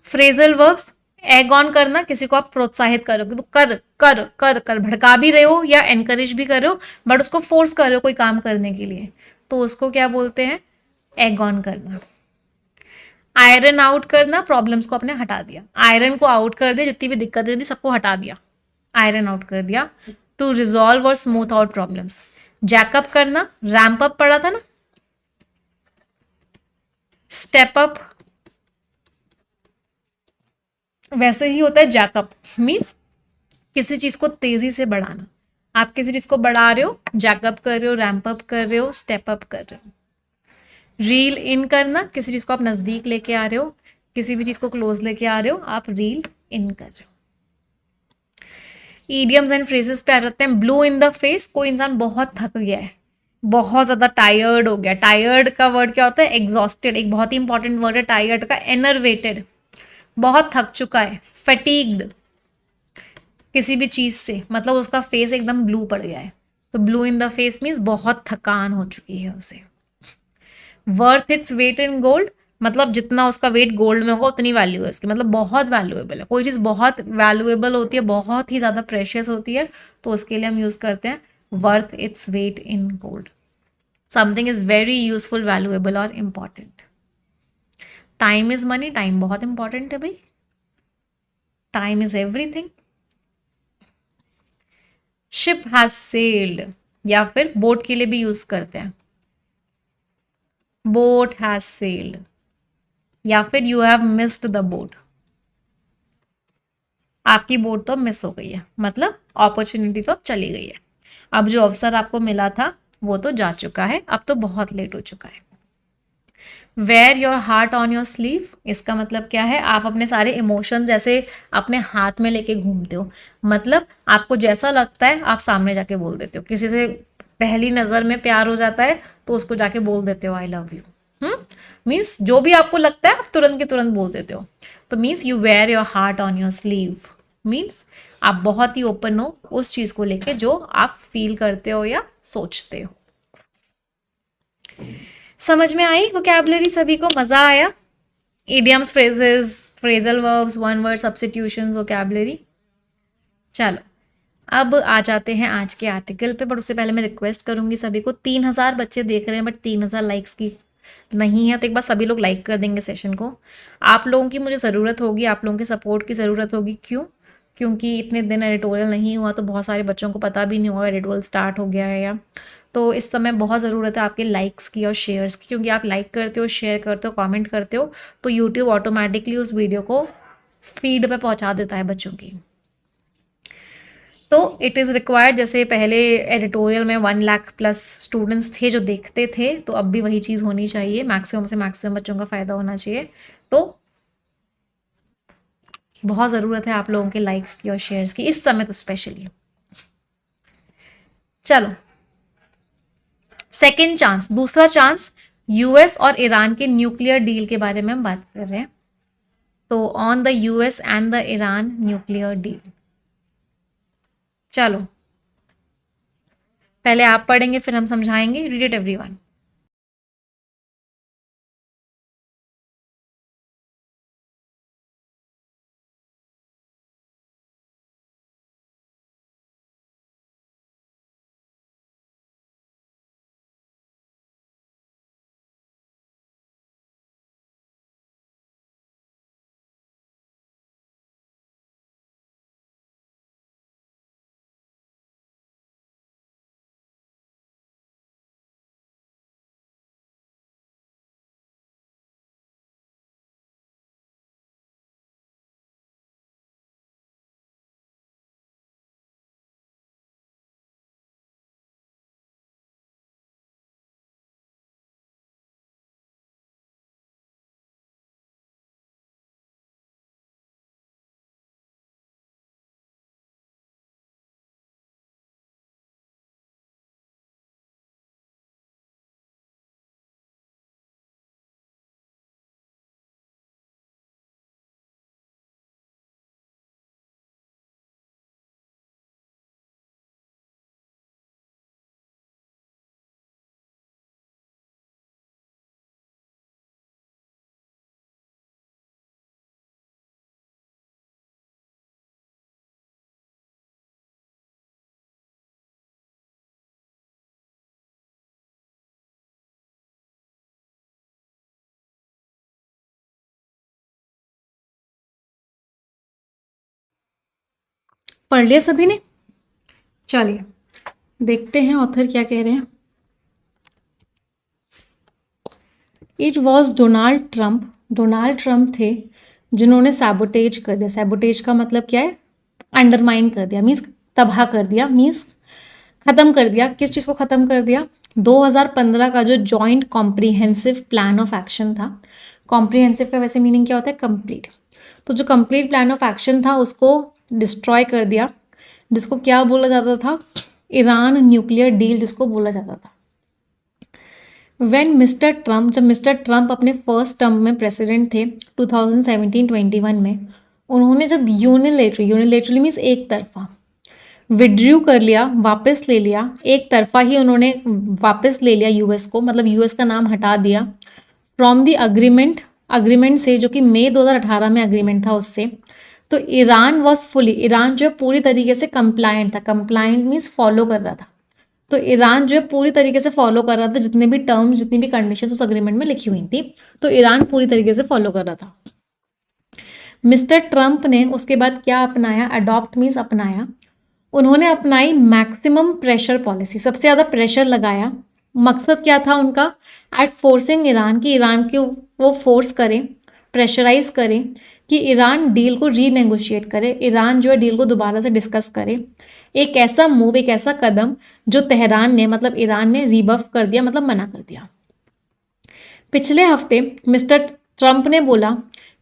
Phrasal verbs, egg on करना, किसी को आप प्रोत्साहित करोगे तो कर कर कर कर, भड़का भी रहे हो या एनकरेज भी कर रहे हो, बट उसको फोर्स कर रहे हो कोई काम करने के लिए, तो उसको क्या बोलते हैं, एग ऑन करना। आयरन आउट करना, प्रॉब्लम्स को अपने हटा दिया। आयरन को आउट कर दिया, जितनी भी दिक्कतें थी सबको हटा दिया, आयरन आउट कर दिया। टू रिजॉल्व और स्मूथ आउट प्रॉब्लम्स। जैकअप करना, रैम्प अप पढ़ा था ना, स्टेप अप वैसे ही होता है। जैकअप मीन्स किसी चीज को तेजी से बढ़ाना। आप किसी चीज को बढ़ा रहे हो, जैकअप कर रहे हो, रैम्प अप कर रहे हो, स्टेप अप कर रहे हो। रील इन करना, किसी चीज को आप नजदीक लेके आ रहे हो, किसी भी चीज को क्लोज लेके आ रहे हो, आप रील इन कर रहे हो। ईडियम्स एंड फ्रेजेस पे आ जाते हैं। ब्लू इन द फेस, कोई इंसान बहुत थक गया है, बहुत ज्यादा टायर्ड हो गया। टायर्ड का वर्ड क्या होता है, एग्जॉस्टेड। एक बहुत ही इंपॉर्टेंट वर्ड है टायर्ड का, एनर्वेटेड, बहुत थक चुका है। फैटीग्ड, किसी भी चीज से, मतलब उसका फेस एकदम ब्लू पड़ गया है, तो blue in the face means बहुत थकान हो चुकी है उसे। Worth its weight in gold, मतलब जितना उसका वेट गोल्ड में होगा उतनी वैल्यू है उसकी, मतलब बहुत वैल्यूएबल है। कोई चीज़ बहुत वैल्यूएबल होती है, बहुत ही ज़्यादा प्रेशियस होती है, तो उसके लिए हम यूज़ करते हैं worth its weight in gold. Something is very useful, valuable और important. Time is money, time बहुत इंपॉर्टेंट है भाई, time is everything. Ship has sailed, या फिर बोट के लिए भी यूज़ करते हैं, बोट हैज सेल्ड, या फिर you have missed the boat, आपकी बोट तो मिस हो गई है, मतलब अपॉर्चुनिटी तो अब चली गई है, अब जो अवसर आपको मिला था वो तो जा चुका है, अब तो बहुत लेट हो चुका है। Wear your heart on your sleeve, इसका मतलब क्या है, आप अपने सारे इमोशन जैसे अपने हाथ में लेके घूमते हो, मतलब आपको जैसा लगता है आप सामने जाके बोल देते हो। किसी से पहली नजर में प्यार हो जाता है तो उसको जाके बोल देते हो आई लव यू। मीन्स जो भी आपको लगता है आप तुरंत के तुरंत बोल देते हो, तो means you wear your heart on your sleeve, means आप बहुत ही ओपन हो उस चीज को लेके जो आप फील करते हो या सोचते हो। समझ में आई वोकैबुलरी सभी को, मजा आया? Idioms, phrases, phrasal verbs, one word substitutions, vocabulary. चलो अब आ जाते हैं आज के आर्टिकल पे, बट उससे पहले मैं रिक्वेस्ट करूंगी सभी को, 3000 बच्चे देख रहे हैं बट 3000 लाइक्स की नहीं है, तो एक बार सभी लोग लाइक कर देंगे सेशन को। आप लोगों की मुझे ज़रूरत होगी, आप लोगों के सपोर्ट की ज़रूरत होगी। क्यों? क्योंकि इतने दिन एडिटोरियल नहीं हुआ तो बहुत सारे बच्चों को पता भी नहीं हुआ एडिटोरियल स्टार्ट हो गया है या, तो इस समय बहुत ज़रूरत है आपके लाइक्स की और शेयर्स की, क्योंकि आप लाइक करते हो, शेयर करते हो, कमेंट करते हो तो यूट्यूब ऑटोमेटिकली उस वीडियो को फीड पे पहुंचा देता है बच्चों की। तो इट इज़ रिक्वायर्ड, जैसे पहले एडिटोरियल में 1,00,000+ स्टूडेंट्स थे जो देखते थे, तो अब भी वही चीज़ होनी चाहिए, मैक्सिमम से मैक्सिमम बच्चों का फ़ायदा होना चाहिए। तो बहुत ज़रूरत है आप लोगों के लाइक्स की और शेयर्स की इस समय तो स्पेशली। चलो सेकेंड चांस, दूसरा चांस, यूएस और ईरान के न्यूक्लियर डील के बारे में हम बात कर रहे हैं। तो on the US and the Iran nuclear deal, चलो पहले आप पढ़ेंगे फिर हम समझाएंगे। Read it everyone. पढ़ लिया सभी ने? चलिए देखते हैं ऑथर क्या कह रहे हैं। It was Donald Trump, Donald Trump थे जिन्होंने सैबोटेज कर दिया। सैबोटेज का मतलब क्या है? अंडरमाइन कर दिया, मीन्स तबाह कर दिया, मीन्स खत्म कर दिया। किस चीज़ को खत्म कर दिया? 2015 का जो joint comprehensive plan of action था। कॉम्प्रिहेंसिव का वैसे मीनिंग क्या होता है? कंप्लीट। तो जो कंप्लीट प्लान ऑफ एक्शन था उसको डिस्ट्रॉय कर दिया, जिसको क्या बोला जाता था? ईरान न्यूक्लियर डील जिसको बोला जाता था। व्हेन मिस्टर ट्रंप, जब मिस्टर ट्रंप अपने फर्स्ट टर्म में प्रेसिडेंट थे 2017-21 में, उन्होंने जब यूनिलेटरली मीन्स एक तरफा विड्रू कर लिया, वापस ले लिया, एक तरफा ही उन्होंने वापस ले लिया यूएस को, मतलब यूएस का नाम हटा दिया फ्रॉम द अग्रीमेंट अग्रीमेंट से, जो कि मई 2018 में अग्रीमेंट था उससे, तो ईरान वॉज फुली, ईरान जो है पूरी तरीके से कंप्लायंट था। कंप्लायंट मीन्स फॉलो कर रहा था। तो ईरान जो है पूरी तरीके से फॉलो कर रहा था, जितने भी टर्म्स, जितनी भी कंडीशंस उस अग्रीमेंट में लिखी हुई थी, तो ईरान पूरी तरीके से फॉलो कर रहा था। मिस्टर ट्रंप ने उसके बाद क्या अपनाया? अडॉप्ट मीन्स अपनाया। उन्होंने अपनाई मैक्सिमम प्रेशर पॉलिसी, सबसे ज़्यादा प्रेशर लगाया। मकसद क्या था उनका? एट फोर्सिंग ईरान, की ईरान को वो फोर्स करें, प्रेशराइज करें कि ईरान डील को रीनेगोशिएट करे, ईरान जो है डील को दोबारा से डिस्कस करे। एक ऐसा मूव, एक ऐसा कदम जो तेहरान ने, मतलब ईरान ने रिबफ कर दिया, मतलब मना कर दिया। पिछले हफ्ते मिस्टर ट्रंप ने बोला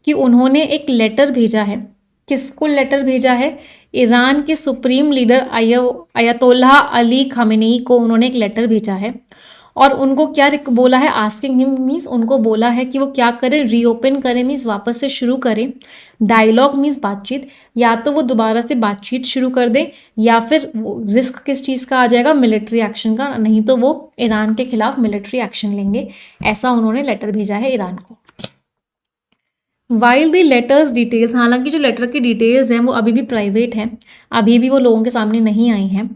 कि उन्होंने एक लेटर भेजा है। किसको लेटर भेजा है? ईरान के सुप्रीम लीडर अयतोल्लाह अली खामेनेई को उन्होंने एक लेटर भेजा है। और उनको क्या बोला है? आस्किंग हिम मीन्स उनको बोला है कि वो क्या करें? रीओपन करें मीन्स वापस से शुरू करें। डायलॉग मीन्स बातचीत, या तो वो दोबारा से बातचीत शुरू कर दे, या फिर रिस्क किस चीज़ का आ जाएगा? मिलिट्री एक्शन का, नहीं तो वो ईरान के खिलाफ मिलिट्री एक्शन लेंगे। ऐसा उन्होंने लेटर भेजा है ईरान को। वाइल द लेटर्स डिटेल्स, हालांकि जो लेटर की डिटेल्स हैं वो अभी भी प्राइवेट हैं, अभी भी वो लोगों के सामने नहीं आई हैं।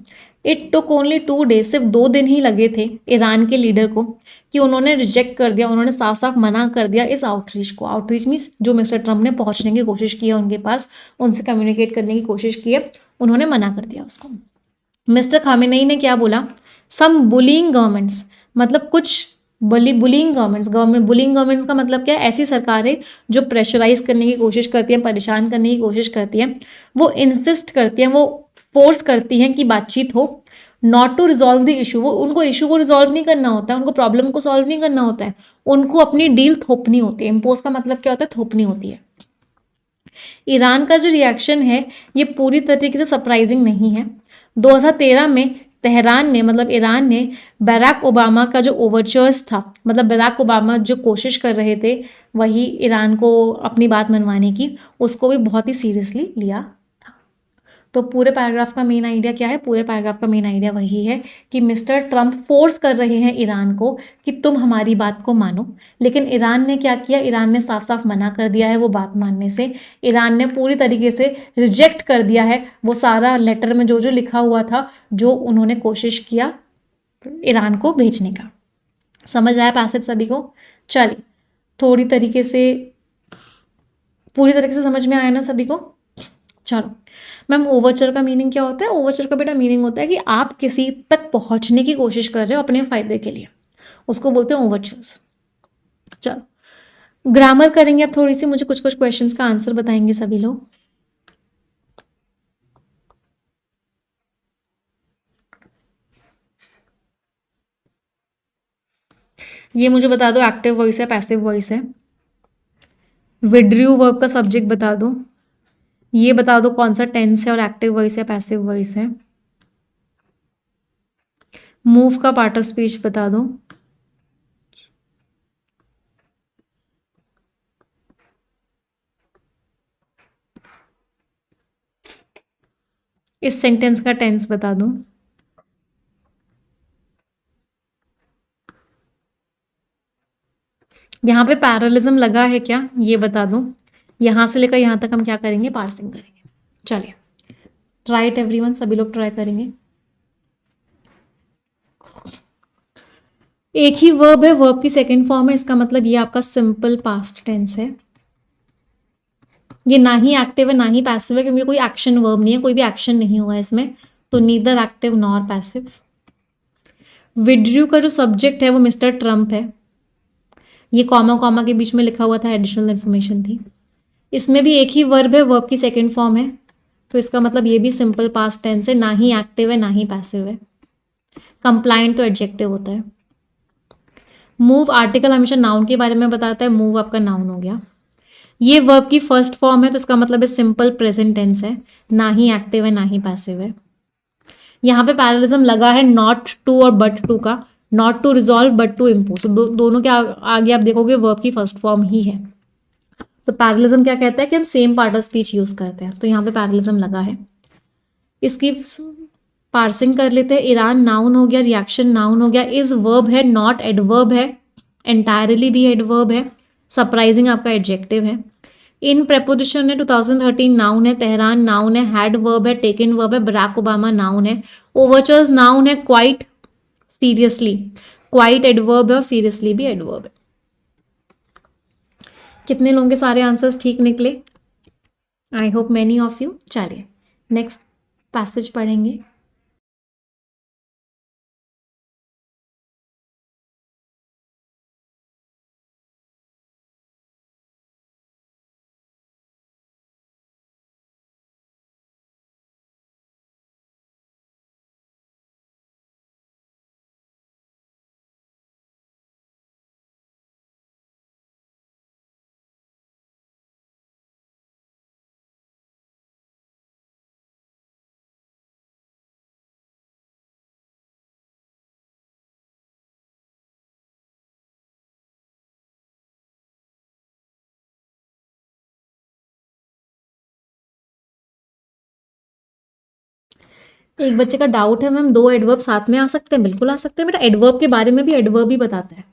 इट टुक ओनली 2 days, सिर्फ 2 दिन ही लगे थे ईरान के लीडर को कि उन्होंने रिजेक्ट कर दिया, उन्होंने साफ साफ मना कर दिया इस आउटरीच को। आउटरीच मीन्स जो मिस्टर ट्रंप ने पहुंचने की कोशिश की है उनके पास, उनसे कम्युनिकेट करने की कोशिश की है, उन्होंने मना कर दिया उसको। मिस्टर खामेनेई ने क्या बोला? सम बुलिंग गवर्नमेंट्स, मतलब कुछ बुलिंग गवर्नमेंट्स, बुलिंग गवर्नमेंट्स का मतलब क्या है? ऐसी सरकारें जो प्रेशराइज करने की कोशिश करती हैं, परेशान करने की कोशिश करती हैं, वो इंसिस्ट करती हैं, वो फोर्स करती हैं कि बातचीत हो। Not to resolve the issue, वो उनको इशू को रिजॉल्व नहीं करना होता है, उनको प्रॉब्लम को सॉल्व नहीं करना होता है, उनको अपनी डील थोपनी होती है। इम्पोज का मतलब क्या होता है? थोपनी होती है। ईरान का जो रिएक्शन है ये पूरी तरीके से सरप्राइजिंग नहीं है। 2013 में तेहरान ने, मतलब ईरान ने बराक ओबामा का जो ओवरचर्स था, मतलब बराक ओबामा जो कोशिश कर रहे थे वही ईरान को अपनी बात मनवाने की, उसको भी बहुत ही सीरियसली लिया था। तो पूरे पैराग्राफ का मेन आइडिया क्या है? पूरे पैराग्राफ का मेन आइडिया वही है कि मिस्टर ट्रंप फोर्स कर रहे हैं ईरान को कि तुम हमारी बात को मानो, लेकिन ईरान ने क्या किया? ईरान ने साफ साफ मना कर दिया है वो बात मानने से। ईरान ने पूरी तरीके से रिजेक्ट कर दिया है वो सारा लेटर में जो जो लिखा हुआ था, जो उन्होंने कोशिश किया ईरान को भेजने का। समझ आया पैसेज सभी को? चलिए, थोड़ी तरीके से, पूरी तरीके से समझ में आया ना सभी को? चलो मैम, ओवरचर का मीनिंग क्या होता है? ओवरचर का बेटा मीनिंग होता है कि आप किसी तक पहुंचने की कोशिश कर रहे हो अपने फायदे के लिए, उसको बोलते हैं ओवरचर्स। चलो ग्रामर करेंगे अब थोड़ी सी, मुझे कुछ कुछ क्वेश्चंस का आंसर बताएंगे सभी लोग। ये मुझे बता दो एक्टिव वॉइस है पैसिव वॉइस है। विड्रू वर्ब का सब्जेक्ट बता दो। ये बता दो कौन सा टेंस है और एक्टिव वॉइस है पैसिव वॉइस है। मूव का पार्ट ऑफ स्पीच बता दो। इस सेंटेंस का टेंस बता दो। यहाँ पे पैरेललिज्म लगा है क्या? ये बता दो। यहाँ से लेकर यहाँ तक हम क्या करेंगे? पार्सिंग करेंगे। चलिए, ट्राई इट एवरीवन, सभी लोग ट्राई करेंगे। एक ही वर्ब है, वर्ब की सेकंड फॉर्म है, इसका मतलब ये आपका सिंपल पास्ट टेंस है। ये ना ही एक्टिव है ना ही पैसिव है, क्योंकि कोई एक्शन वर्ब नहीं है, कोई भी एक्शन नहीं हुआ है इसमें, तो neither active nor passive. Withdrew का जो सब्जेक्ट है वो मिस्टर ट्रंप है। ये कॉमा कॉमा के बीच में लिखा हुआ था, एडिशनल इन्फॉर्मेशन थी। इसमें भी एक ही वर्ब है, वर्ब की सेकंड फॉर्म है, तो इसका मतलब ये भी सिंपल पास्ट टेंस है, ना ही एक्टिव है ना ही पैसिव है। कंप्लायंट तो एडजेक्टिव होता है। मूव आर्टिकल हमेशा नाउन के बारे में बताता है, मूव आपका नाउन हो गया। ये वर्ब की फर्स्ट फॉर्म है, तो इसका मतलब है सिंपल प्रेजेंट टेंस है, ना ही एक्टिव है ना ही पैसिव है। यहाँ पे पैरेललिज्म लगा है नॉट टू और बट टू का, not to resolve but to impose, दोनों के आगे आप देखोगे वर्ब की फर्स्ट फॉर्म ही है। तो पैरेललिज्म क्या कहता है कि हम same part of speech use करते हैं, तो यहाँ पे पैरेललिज्म लगा है। इसकी पार्सिंग कर लेते हैं। ईरान नाउन हो गया, रिएक्शन नाउन हो गया, इज वर्ब है, नॉट एडवर्ब है, एंटायरली भी एडवर्ब है, सरप्राइजिंग आपका एडजेक्टिव है। इन प्रेपोजिशन है 2013 नाउन है, तेहरान नाउन है, हैड वर्ब है, टेकन वर्ब है, बराक ओबामा नाउन है, ओवरचर्स नाउन है, क्वाइट सीरियसली क्वाइट एडवर्ब है और सीरियसली भी एडवर्ब है। कितने लोगों के सारे आंसर्स ठीक निकले? I hope many of you. चलिए नेक्स्ट पैसेज पढ़ेंगे। एक बच्चे का डाउट है मैम, 2 एडवर्ब साथ में आ सकते हैं? बिल्कुल आ सकते हैं बेटा। एडवर्ब के बारे में भी एडवर्ब ही बताता है,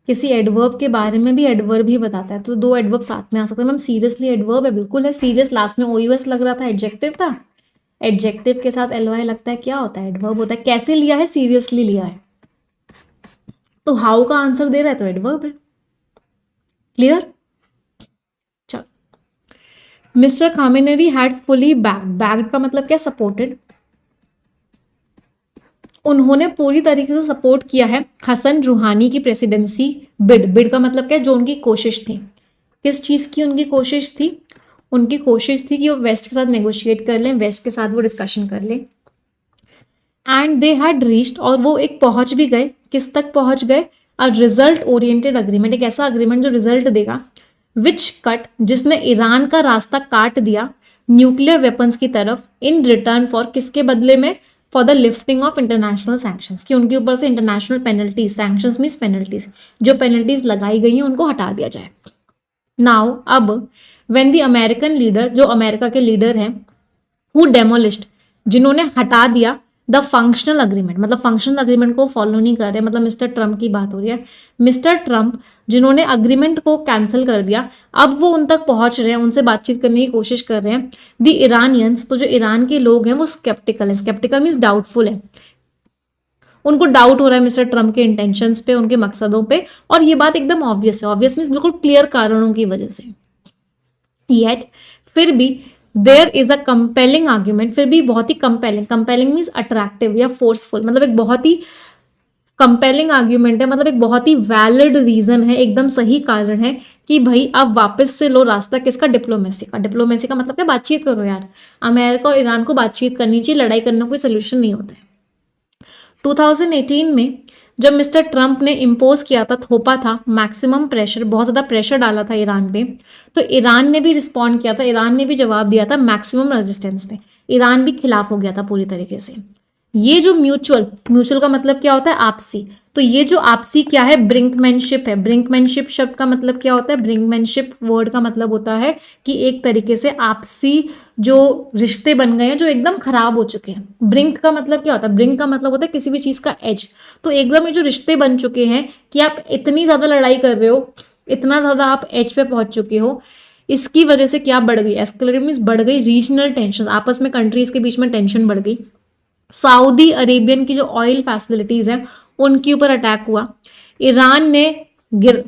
किसी एडवर्ब के बारे में भी एडवर्ब ही बताता है, तो 2 एडवर्ब साथ में आ सकते हैं। मैम सीरियसली एडवर्ब है, बिल्कुल है। सीरियस लास्ट में ओयूएस लग रहा था, एडजेक्टिव था। एडजेक्टिव के साथ एलवाई लगता है, क्या होता है? एडवर्ब होता है। कैसे लिया है? सीरियसली लिया है, तो हाउ का आंसर दे रहा है तो एडवर्ब है। क्लियर? चलो, mister Khamineri had fully bagged. Bagged का मतलब क्या? सपोर्टेड। उन्होंने पूरी तरीके से सपोर्ट किया है हसन रूहानी की प्रेसिडेंसी बिड। बिड का मतलब क्या? जो उनकी कोशिश थी। किस चीज़ की उनकी कोशिश थी? उनकी कोशिश थी कि वो वेस्ट के साथ नेगोशिएट कर लें, वेस्ट के साथ वो डिस्कशन कर लें। एंड दे हैड रीच्ड, और वो एक पहुंच भी गए। किस तक पहुंच गए? अ रिजल्ट ओरिएंटेड अग्रीमेंट, एक ऐसा अग्रीमेंट जो रिजल्ट देगा। विच कट, जिसने ईरान का रास्ता काट दिया न्यूक्लियर वेपन्स की तरफ, इन रिटर्न फॉर, किसके बदले में? For the lifting of international sanctions, कि उनके ऊपर से international penalties, sanctions means penalties, जो पेनल्टीज लगाई गई हैं उनको हटा दिया जाए। नाउ अब व्हेन द अमेरिकन लीडर, जो अमेरिका के लीडर हैं, हु डेमोलिश्ड, जिन्होंने हटा दिया द फंक्शनल अग्रीमेंट, मतलब फंक्शनल अग्रीमेंट को फॉलो नहीं कर रहे, मतलब मिस्टर ट्रम्प की बात हो रही है। मिस्टर ट्रम्प जिन्होंने अग्रीमेंट को कैंसिल कर दिया, अब वो उन तक पहुंच रहे हैं, उनसे बातचीत करने की कोशिश कर रहे हैं। द ईरानियंस, तो जो ईरान के लोग हैं वो स्केप्टिकल है। स्केप्टिकल मीन्स डाउटफुल है, उनको डाउट हो रहा है मिस्टर ट्रम्प के इंटेंशंस पे, उनके मकसदों पे, और ये बात एकदम ऑब्वियस है। ऑब्वियस मीन्स बिल्कुल क्लियर कारणों की वजह से। येट, फिर भी there is a compelling argument, फिर भी बहुत ही कंपेलिंग, कंपेलिंग मीन्स अट्रैक्टिव या फोर्सफुल, मतलब एक बहुत ही कंपेलिंग आर्ग्यूमेंट है, मतलब एक बहुत ही वैलिड रीजन है, एकदम सही कारण है कि भाई आप वापस से लो रास्ता किसका? डिप्लोमेसी का। डिप्लोमेसी का मतलब क्या? बातचीत करो यार। अमेरिका और ईरान को बातचीत करनी चाहिए, लड़ाई करना कोई सोल्यूशन नहीं होता है। 2018 में जब मिस्टर ट्रंप ने इम्पोज किया था, थोपा था मैक्सिमम प्रेशर, बहुत ज़्यादा प्रेशर डाला था ईरान पे, तो ईरान ने भी रिस्पॉन्ड किया था, ईरान ने भी जवाब दिया था मैक्सिमम रेजिस्टेंस से। ईरान भी खिलाफ हो गया था पूरी तरीके से। ये जो म्यूचुअल, म्यूचुअल का मतलब क्या होता है? आपसी। तो ये जो आपसी क्या है? ब्रिंकमैनशिप है। ब्रिंकमैनशिप शब्द का मतलब क्या होता है? ब्रिंकमैनशिप वर्ड का मतलब होता है कि एक तरीके से आपसी जो रिश्ते बन गए हैं जो एकदम खराब हो चुके हैं। ब्रिंक का मतलब क्या होता है? ब्रिंक का मतलब होता है किसी भी चीज का एज। तो एकदम ये जो रिश्ते बन चुके हैं कि आप इतनी ज्यादा लड़ाई कर रहे हो, इतना ज्यादा आप एज पे पहुंच चुके हो, इसकी वजह से क्या बढ़ गई? एस्केलेटेड मींस बढ़ गई रीजनल टेंशन, आपस में कंट्रीज के बीच में टेंशन बढ़ गई। सऊदी अरेबियन की जो ऑयल फैसिलिटीज हैं उनके ऊपर अटैक हुआ। ईरान ने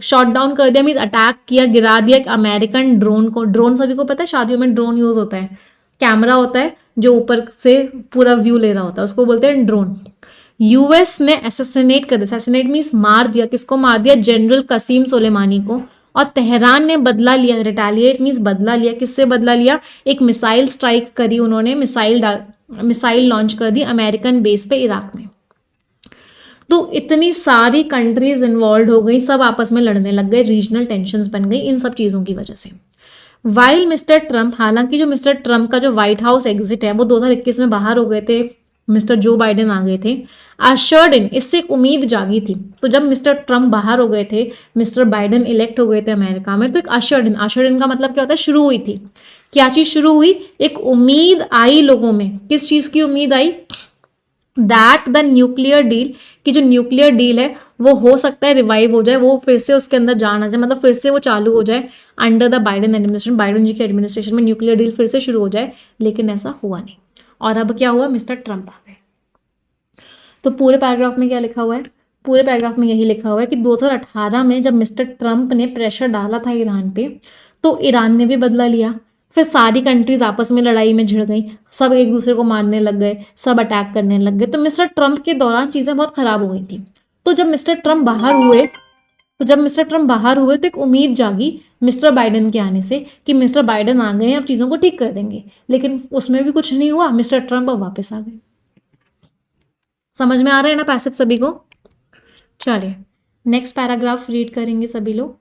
शॉट डाउन कर दिया, मीन्स अटैक किया, गिरा दिया एक अमेरिकन ड्रोन को। ड्रोन सभी को पता है, शादियों में ड्रोन यूज होता है, कैमरा होता है जो ऊपर से पूरा व्यू ले रहा होता है, उसको बोलते हैं ड्रोन। यूएस ने असैसिनेट कर दिया, असैसिनेट मीन्स मार दिया, किसको मार दिया? जनरल कसीम सुलेमानी को। और तेहरान ने बदला लिया, रिटेलिएट मीन्स बदला लिया। किससे बदला लिया? एक मिसाइल स्ट्राइक करी उन्होंने, मिसाइल लॉन्च कर दी अमेरिकन बेस पे इराक में। तो इतनी सारी कंट्रीज इन्वॉल्व हो गई, सब आपस में लड़ने लग गए, रीजनल टेंशंस बन गई इन सब चीज़ों की वजह से। वाइल मिस्टर ट्रंप, हालांकि जो मिस्टर ट्रंप का जो व्हाइट हाउस एग्जिट है वो 2021 में बाहर हो गए थे, मिस्टर जो बाइडेन आ गए थे। आश्योर्ड इन, इससे एक उम्मीद जागी थी। तो जब मिस्टर ट्रंप बाहर हो गए थे, मिस्टर बाइडेन इलेक्ट हो गए थे अमेरिका में, तो एक आश्योर्ड इन का मतलब क्या होता है? शुरू हुई थी। क्या चीज़ शुरू हुई? एक उम्मीद आई लोगों में। किस चीज़ की उम्मीद आई? दैट द न्यूक्लियर डील, कि जो न्यूक्लियर डील है वो हो सकता है रिवाइव हो जाए, वो फिर से उसके अंदर जाना जाए, मतलब फिर से वो चालू हो जाए under the Biden administration, Biden ji के एडमिनिस्ट्रेशन में न्यूक्लियर डील फिर से शुरू हो जाए, लेकिन ऐसा हुआ नहीं। और अब क्या हुआ, मिस्टर ट्रंप आ गए। तो पूरे पैराग्राफ में क्या लिखा हुआ है, पूरे पैराग्राफ में यही लिखा हुआ है कि 2018 में जब मिस्टर ट्रंप ने प्रेशर डाला था ईरान पे, तो ईरान ने भी बदला लिया, फिर सारी कंट्रीज आपस में लड़ाई में भिड़ गई, सब एक दूसरे को मारने लग गए, सब अटैक करने लग गए। तो मिस्टर ट्रंप के दौरान चीज़ें बहुत खराब हो गई थी। तो जब मिस्टर ट्रंप बाहर हुए तो एक उम्मीद जागी मिस्टर बाइडन के आने से कि मिस्टर बाइडन आ गए हैं, अब चीज़ों को ठीक कर देंगे, लेकिन उसमें भी कुछ नहीं हुआ, मिस्टर ट्रंप अब वापस आ गए। समझ में आ रहा है ना पैसेज सभी को? चलिए नेक्स्ट पैराग्राफ रीड करेंगे सभी लोग।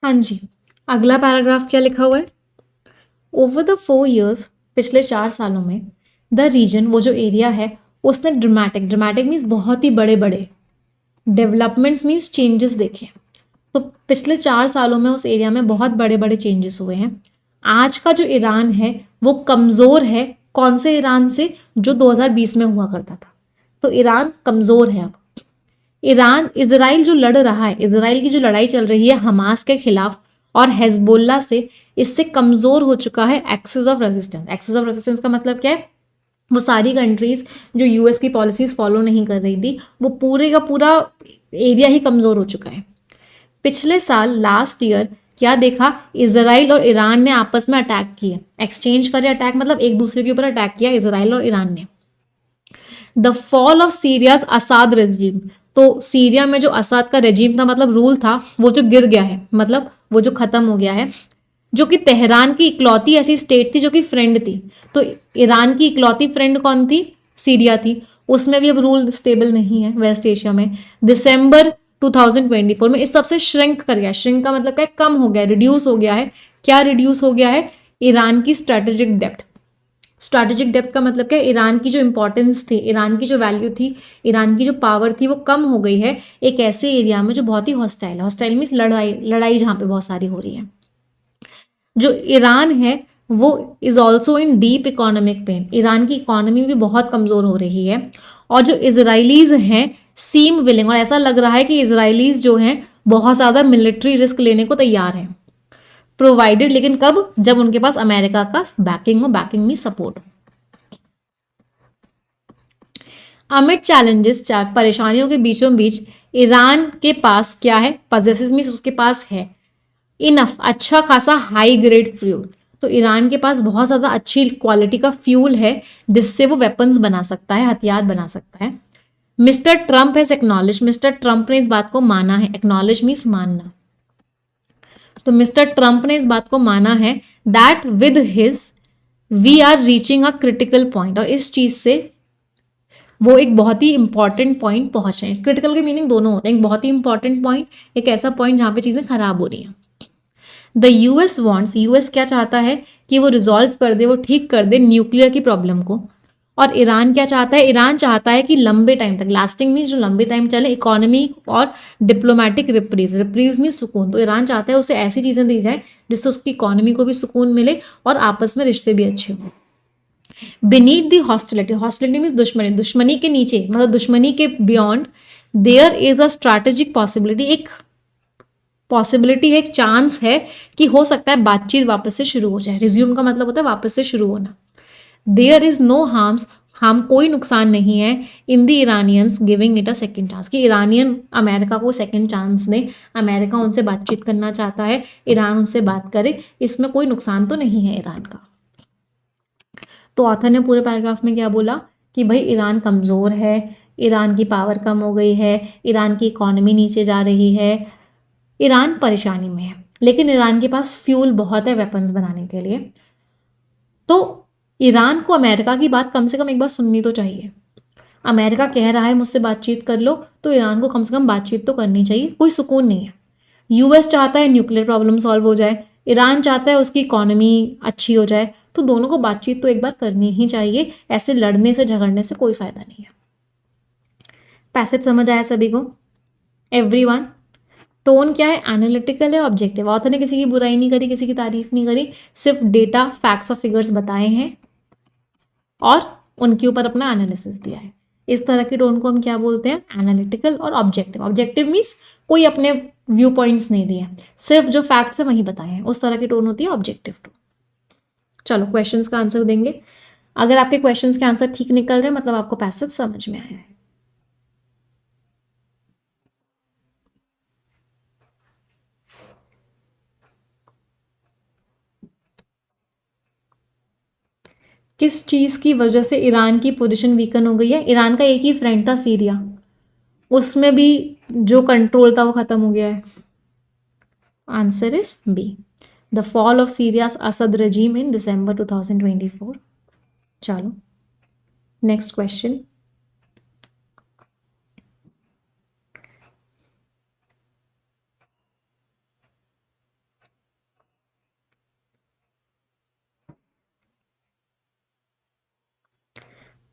हाँ जी, अगला पैराग्राफ क्या लिखा हुआ है, ओवर द 4 years, पिछले 4 सालों में, द रीजन, वो जो एरिया है, उसने ड्रामेटिक मीन्स बहुत ही बड़े बड़े, डेवलपमेंट्स मीन्स चेंजेस देखे। तो पिछले 4 सालों में उस एरिया में बहुत बड़े बड़े चेंजेस हुए हैं। आज का जो ईरान है वो कमज़ोर है, कौन से ईरान से, जो 2020 में हुआ करता था। तो ईरान कमज़ोर है अब। ईरान, इजराइल जो लड़ रहा है, इजराइल की जो लड़ाई चल रही है हमास के खिलाफ और हेजबोल्ला से, इससे कमज़ोर हो चुका है axis of resistance. Axis of resistance का मतलब क्या है, वो सारी कंट्रीज जो यूएस की पॉलिसीज फॉलो नहीं कर रही थी, वो पूरे का पूरा एरिया ही कमज़ोर हो चुका है। पिछले साल लास्ट ईयर क्या देखा, इजराइल और ईरान ने आपस में अटैक किए, एक्सचेंज करे अटैक, मतलब एक दूसरे के ऊपर अटैक किया इजराइल और ईरान ने। The fall of Syria's Assad regime, तो सीरिया में जो असाद का रेजिम था, मतलब रूल था, वो जो गिर गया है, मतलब वो जो खत्म हो गया है, जो कि तेहरान की इकलौती ऐसी स्टेट थी जो कि फ्रेंड थी। तो ईरान की इकलौती फ्रेंड कौन थी, सीरिया थी, उसमें भी अब रूल स्टेबल नहीं है वेस्ट एशिया में। दिसंबर 2024 में इस सबसे श्रिंक कर गया, श्रिंक का मतलब क्या, कम हो गया, रिड्यूस हो गया है। क्या रिड्यूस हो गया है, ईरान की स्ट्रैटेजिक डेप्थ। स्ट्रैटेजिक डेप्थ का मतलब क्या, ईरान की जो इंपॉर्टेंस थी, ईरान की जो वैल्यू थी, ईरान की जो पावर थी, वो कम हो गई है एक ऐसे एरिया में जो बहुत ही हॉस्टाइल है। हॉस्टाइल मीन्स लड़ाई जहाँ पे बहुत सारी हो रही है। जो ईरान है वो is also in deep economic pain, Iran की इकोनॉमी भी बहुत कमज़ोर हो रही है। और जो इजराइलीज हैं सीम विलिंग, और ऐसा लग रहा है कि इजराइलीज जो हैं बहुत ज़्यादा मिलिट्री रिस्क लेने को तैयार हैं, प्रोवाइडेड, लेकिन कब, जब उनके पास अमेरिका का बैकिंग हो, बैकिंग में सपोर्ट हो। अमिट चैलेंजेस, परेशानियों के बीचों बीच ईरान के पास क्या है, पजेसेस मीन्स उसके पास है इनफ, अच्छा खासा हाई ग्रेड फ्यूल। तो ईरान के पास बहुत ज़्यादा अच्छी क्वालिटी का फ्यूल है जिससे वो वेपन्स बना सकता है, हथियार बना सकता है। Mister Trump has acknowledge, mister Trump ने इस बात को माना है, एक्नॉलेज मीन्स मानना। तो मिस्टर ट्रंप ने इस बात को माना है that with his we are reaching a critical point, और इस चीज से वो एक बहुत ही इंपॉर्टेंट पॉइंट पहुंचे हैं। क्रिटिकल के मीनिंग दोनों होते हैं, एक बहुत ही इंपॉर्टेंट पॉइंट, एक ऐसा पॉइंट जहां पे चीजें खराब हो रही हैं। द यूएस वॉन्ट्स, यूएस क्या चाहता है कि वो रिजॉल्व कर दे, वो ठीक कर दे न्यूक्लियर की प्रॉब्लम को। और ईरान क्या चाहता है, ईरान चाहता है कि लंबे टाइम तक, लास्टिंग मीन्स जो लंबे टाइम चले, इकोनॉमी और डिप्लोमेटिक रिप्रीव, रिप्रीव मीन्स सुकून। तो ईरान चाहता है उसे ऐसी चीज़ें दी जाए जिससे उसकी इकोनॉमी को भी सुकून मिले और आपस में रिश्ते भी अच्छे हों। Beneath the hostility, hostility means दुश्मनी, दुश्मनी के नीचे, मतलब दुश्मनी के beyond, there is a strategic possibility, एक पॉसिबिलिटी है, एक चांस है कि हो सकता है बातचीत वापस से शुरू हो जाए। रिज्यूम का मतलब होता है वापस से शुरू होना। देयर इज नो हार्म्स, हम कोई नुकसान नहीं है in the Iranians giving it a second chance, कि ईरानियन अमेरिका को सेकेंड चांस दें, अमेरिका उनसे बातचीत करना चाहता है, ईरान उनसे बात करे, इसमें कोई नुकसान तो नहीं है ईरान का। तो ऑथर ने पूरे पैराग्राफ में क्या बोला कि भाई ईरान कमज़ोर है, ईरान की पावर कम हो गई है, ईरान की इकॉनमी नीचे जा रही है, ईरान परेशानी में है, लेकिन ईरान के पास फ्यूल बहुत है वेपन्स बनाने के लिए। तो ईरान को अमेरिका की बात कम से कम एक बार सुननी तो चाहिए। अमेरिका कह रहा है मुझसे बातचीत कर लो, तो ईरान को कम से कम बातचीत तो करनी चाहिए, कोई सुकून नहीं है। यूएस चाहता है न्यूक्लियर प्रॉब्लम सॉल्व हो जाए, ईरान चाहता है उसकी इकॉनमी अच्छी हो जाए, तो दोनों को बातचीत तो एक बार करनी ही चाहिए। ऐसे लड़ने से झगड़ने से कोई फायदा नहीं है। पैसेज समझ आया सभी को? एवरीवन, टोन क्या है? एनालिटिकल है, ऑब्जेक्टिव। ऑथर ने किसी की बुराई नहीं करी, किसी की तारीफ नहीं करी, सिर्फ डेटा, फैक्ट्स और फिगर्स बताए हैं और उनके ऊपर अपना एनालिसिस दिया है। इस तरह की टोन को हम क्या बोलते हैं? एनालिटिकल और ऑब्जेक्टिव। ऑब्जेक्टिव मीन्स कोई अपने व्यू पॉइंट्स नहीं दिए, सिर्फ जो फैक्ट्स है वही बताए हैं, उस तरह की टोन होती है ऑब्जेक्टिव टोन। चलो क्वेश्चंस का आंसर देंगे। अगर आपके क्वेश्चंस के आंसर ठीक निकल रहे हैं मतलब आपको पैसेज समझ में आया है। किस चीज़ की वजह से ईरान की पोजीशन वीकन हो गई है? ईरान का एक ही फ्रेंड था सीरिया, उसमें भी जो कंट्रोल था वो खत्म हो गया है। Answer is B, the fall of Syria's Assad regime in December 2024। चलो नेक्स्ट क्वेश्चन।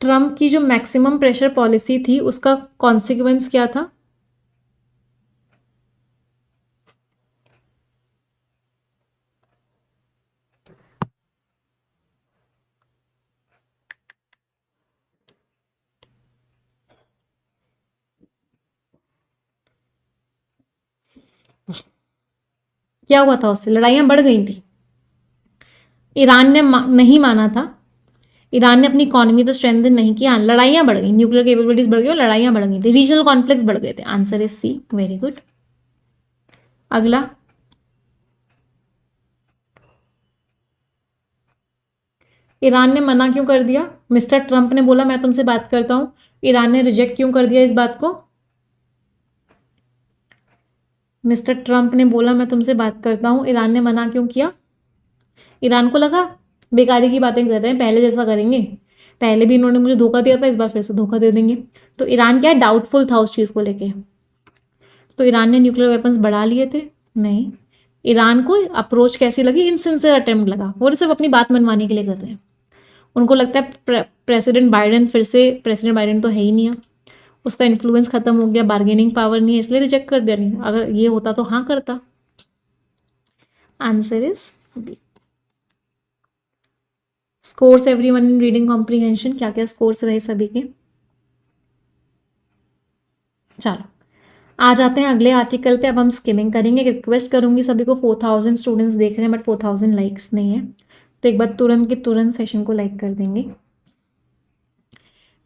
ट्रम्प की जो मैक्सिमम प्रेशर पॉलिसी थी उसका कॉन्सिक्वेंस क्या था? क्या हुआ था उससे? लड़ाइयाँ बढ़ गई थी। ईरान ने नहीं माना था, ईरान ने अपनी इकोनॉमी तो स्ट्रेंथन नहीं किया, लड़ाइयाँ बढ़ गई, न्यूक्लियर कैपेबिलिटीज बढ़ गई और लड़ाइयाँ बढ़ गई थी, रीजनल कॉन्फ्लिक्ट्स बढ़ गए थे। Answer is C, very good. अगला, ईरान ने मना क्यों कर दिया? मिस्टर ट्रंप ने बोला मैं तुमसे बात करता हूं, ईरान ने रिजेक्ट क्यों कर दिया इस बात को? मिस्टर ट्रंप ने बोला मैं तुमसे बात करता हूं, ईरान ने मना क्यों किया? ईरान को लगा बेकारी की बातें कर रहे हैं, पहले जैसा करेंगे, पहले भी इन्होंने मुझे धोखा दिया था, इस बार फिर से धोखा दे देंगे। तो ईरान क्या है, डाउटफुल था उस चीज़ को लेके। तो ईरान ने न्यूक्लियर वेपन्स बढ़ा लिए थे? नहीं। ईरान को अप्रोच कैसी लगी? इनसिंसियर अटेम्प्ट लगा, वो सिर्फ अपनी बात मनवाने के लिए कर रहे हैं। उनको लगता है प्रेसिडेंट बाइडेन फिर से, प्रेसिडेंट बाइडेन तो है ही नहीं है, उसका इन्फ्लुएंस खत्म हो गया, बार्गेनिंग पावर नहीं है, इसलिए रिजेक्ट कर दिया। नहीं, अगर ये होता तो हाँ करता। Answer is B. Scores everyone in reading comprehension, क्या क्या स्कोर्स रहे सभी के? चलो आ जाते हैं अगले आर्टिकल पे। अब हम स्किमिंग करेंगे। रिक्वेस्ट करूंगी सभी को, 4000 स्टूडेंट्स देख रहे हैं बट 4000 लाइक्स नहीं है, तो एक बार तुरंत के तुरंत सेशन को लाइक कर देंगे।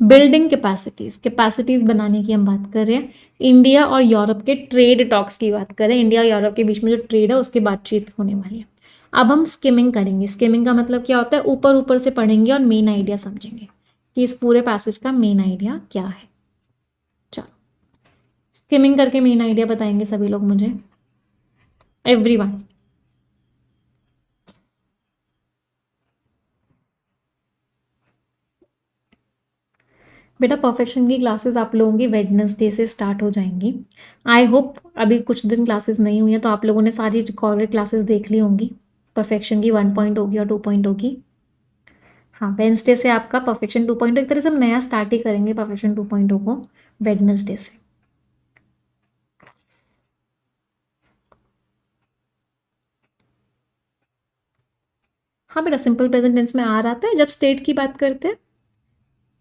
बिल्डिंग कैपेसिटीज बनाने की हम बात कर रहे हैं। इंडिया और यूरोप के ट्रेड टॉक्स की बात करें, इंडिया और यूरोप के बीच में जो ट्रेड है उसकी बातचीत होने वाली है। अब हम स्किमिंग करेंगे। स्किमिंग का मतलब क्या होता है? ऊपर ऊपर से पढ़ेंगे और मेन आइडिया समझेंगे कि इस पूरे पैसेज का मेन आइडिया क्या है। चलो स्किमिंग करके मेन आइडिया बताएंगे सभी लोग मुझे, एवरीवन। बेटा परफेक्शन की क्लासेस आप लोगों की वेडनेसडे से स्टार्ट हो जाएंगी। आई होप अभी कुछ दिन क्लासेस नहीं हुई हैं तो आप लोगों ने सारी रिकॉर्डेड क्लासेस देख ली होंगी। परफेक्शन की 1 पॉइंट होगी और 2 पॉइंट होगी। हाँ, वेडनेसडे से आपका परफेक्शन 2.0 एक तरह से हम नया स्टार्ट ही करेंगे परफेक्शन 2.0 को वेडनेसडे से। हाँ बेटा, सिंपल प्रेजेंट टेंस में आर आता है जब स्टेट की बात करते हैं।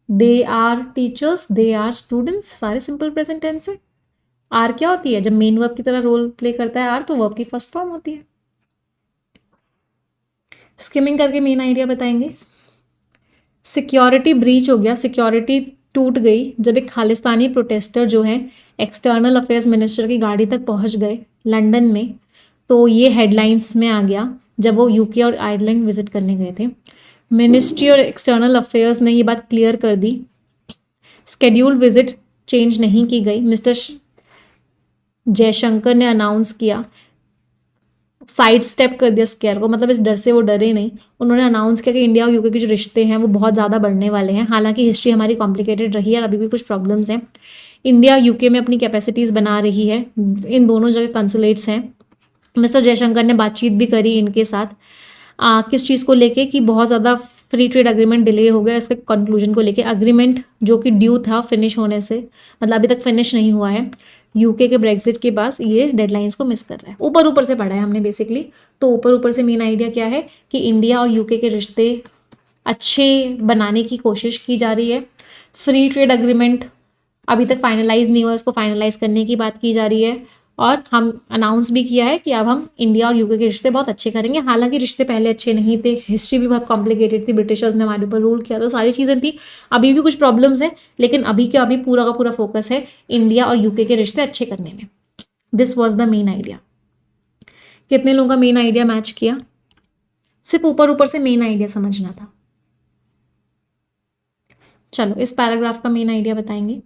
They are teachers, they are students, सारे सिंपल प्रेजेंट टेंस है। आर क्या होती है? जब मेन वर्ब की तरह रोल प्ले करता है आर, तो वर्ब की फर्स्ट फॉर्म होती है। स्किमिंग करके मेन आइडिया बताएंगे। सिक्योरिटी ब्रीच हो गया, सिक्योरिटी टूट गई जब एक खालिस्तानी प्रोटेस्टर जो है एक्सटर्नल अफेयर्स मिनिस्टर की गाड़ी तक पहुंच गए लंदन में। तो ये हेडलाइंस में आ गया जब वो यूके और आयरलैंड विजिट करने गए थे। मिनिस्ट्री और एक्सटर्नल अफेयर्स ने ये बात क्लियर कर दी, स्केड्यूल्ड विजिट चेंज नहीं की गई। मिस्टर जयशंकर ने अनाउंस किया, साइड स्टेप कर दिया स्केयर को, मतलब इस डर से वो डरे नहीं। उन्होंने अनाउंस किया कि इंडिया और यूके के जो रिश्ते हैं वो बहुत ज़्यादा बढ़ने वाले हैं। हालांकि हिस्ट्री हमारी कॉम्प्लिकेटेड रही है और अभी भी कुछ प्रॉब्लम्स हैं। इंडिया यूके में अपनी कैपेसिटीज़ बना रही है, इन दोनों जगह कंसुलेट्स हैं। मिस्टर जयशंकर ने बातचीत भी करी इनके साथ किस चीज़ को लेके कि बहुत ज़्यादा फ्री ट्रेड अग्रीमेंट डिले हो गया, इसके कंक्लूजन को लेके। अग्रीमेंट जो कि ड्यू था फिनिश होने से, मतलब अभी तक फिनिश नहीं हुआ है, यूके के ब्रेक्जिट के पास ये डेडलाइंस को मिस कर रहा है। ऊपर ऊपर से पढ़ा है हमने बेसिकली। तो ऊपर ऊपर से मेन आइडिया क्या है कि इंडिया और यूके के रिश्ते अच्छे बनाने की कोशिश की जा रही है। फ्री ट्रेड अग्रीमेंट अभी तक फाइनलाइज नहीं हुआ, उसको फाइनलाइज करने की बात की जा रही है। और हम अनाउंस भी किया है कि अब हम इंडिया और यूके के रिश्ते बहुत अच्छे करेंगे। हालांकि रिश्ते पहले अच्छे नहीं थे, हिस्ट्री भी बहुत कॉम्प्लिकेटेड थी, ब्रिटिशर्स ने हमारे ऊपर रूल किया था, सारी चीज़ें थी। अभी भी कुछ प्रॉब्लम्स हैं, लेकिन अभी के अभी पूरा का पूरा फोकस है इंडिया और यूके के रिश्ते अच्छे करने में। This was the main idea. कितने लोगों का मेन आइडिया मैच किया? सिर्फ ऊपर ऊपर से मेन आइडिया समझना था। चलो इस पैराग्राफ का मेन आइडिया बताएंगे।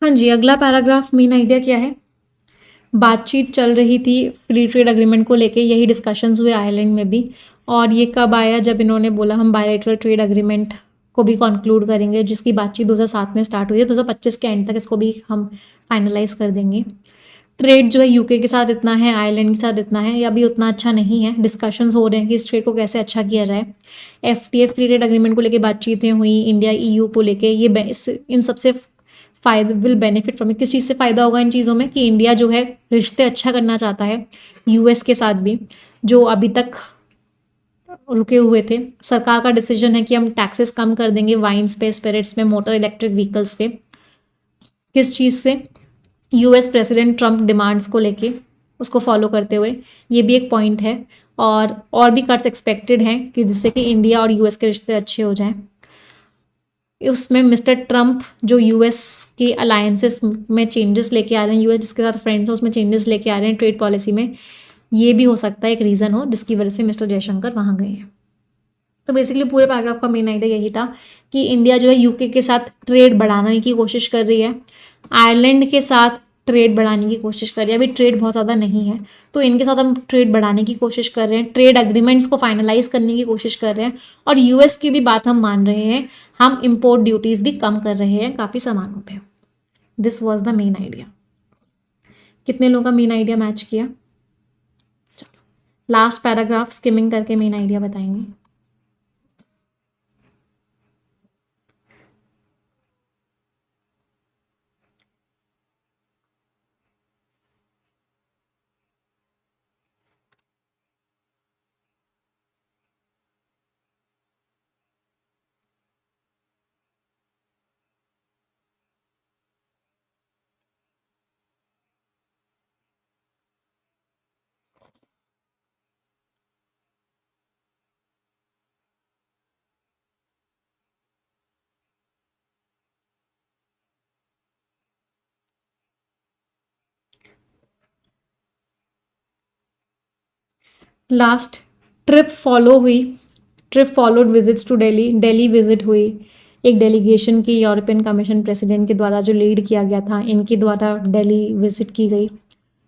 हाँ जी, अगला पैराग्राफ मेन आइडिया क्या है? बातचीत चल रही थी फ्री ट्रेड अग्रीमेंट को लेके, यही डिस्कशंस हुए आयरलैंड में भी। और ये कब आया? जब इन्होंने बोला हम बायलैटरल ट्रेड अग्रीमेंट को भी कंक्लूड करेंगे, जिसकी बातचीत 2007 में स्टार्ट हुई है। 2025 के एंड तक इसको भी हम फाइनलाइज कर देंगे। ट्रेड जो है यूके के साथ इतना है, आयरलैंड के साथ इतना है, या अभी उतना अच्छा नहीं है। डिस्कशंस हो रहे हैं कि इस ट्रेड को कैसे अच्छा किया जाए। FTA फ्री ट्रेड अग्रीमेंट को लेके बातचीतें हुई, इंडिया EU को लेके। ये इन सबसे फायदा विल बेनिफिट फ्रॉम, किस चीज़ से फ़ायदा होगा इन चीज़ों में कि इंडिया जो है रिश्ते अच्छा करना चाहता है US के साथ भी, जो अभी तक रुके हुए थे। सरकार का डिसीजन है कि हम टैक्सेस कम कर देंगे वाइन्स पे, स्पिरिट्स पे, मोटर इलेक्ट्रिक व्हीकल्स पे। किस चीज़ से? US प्रेसिडेंट ट्रंप डिमांड्स को लेके, उसको फॉलो करते हुए। ये भी एक पॉइंट है। और भी कट्स एक्सपेक्टेड हैं कि जिससे कि इंडिया और US के रिश्ते अच्छे हो जाएं। उसमें मिस्टर ट्रंप जो US के अलायंसेस में चेंजेस लेके आ रहे हैं, US जिसके साथ फ्रेंड्स हैं उसमें चेंजेस लेके आ रहे हैं ट्रेड पॉलिसी में, ये भी हो सकता है एक रीज़न हो जिसकी वजह से मिस्टर जयशंकर वहाँ गए हैं। तो बेसिकली पूरे पैराग्राफ का मेन आइडिया यही था कि इंडिया जो है यूके के साथ ट्रेड बढ़ाने की कोशिश कर रही है, आयरलैंड के साथ ट्रेड बढ़ाने की कोशिश कर रही है। अभी ट्रेड बहुत ज़्यादा नहीं है, तो इनके साथ हम ट्रेड बढ़ाने की कोशिश कर रहे हैं, ट्रेड एग्रीमेंट्स को फाइनलाइज करने की कोशिश कर रहे हैं। और US की भी बात हम मान रहे हैं, हम इम्पोर्ट ड्यूटीज़ भी कम कर रहे हैं काफ़ी सामानों पे। This was the main idea. कितने लोगों का मेन आइडिया मैच किया? लास्ट पैराग्राफ स्किमिंग करके मेन आइडिया बताएंगे। लास्ट ट्रिप फॉलो हुई, trip followed visits to Delhi, Delhi visit हुई। एक डेलीगेशन की यूरोपियन कमीशन प्रेसिडेंट के द्वारा जो लीड किया गया था, इनके द्वारा दिल्ली विजिट की गई।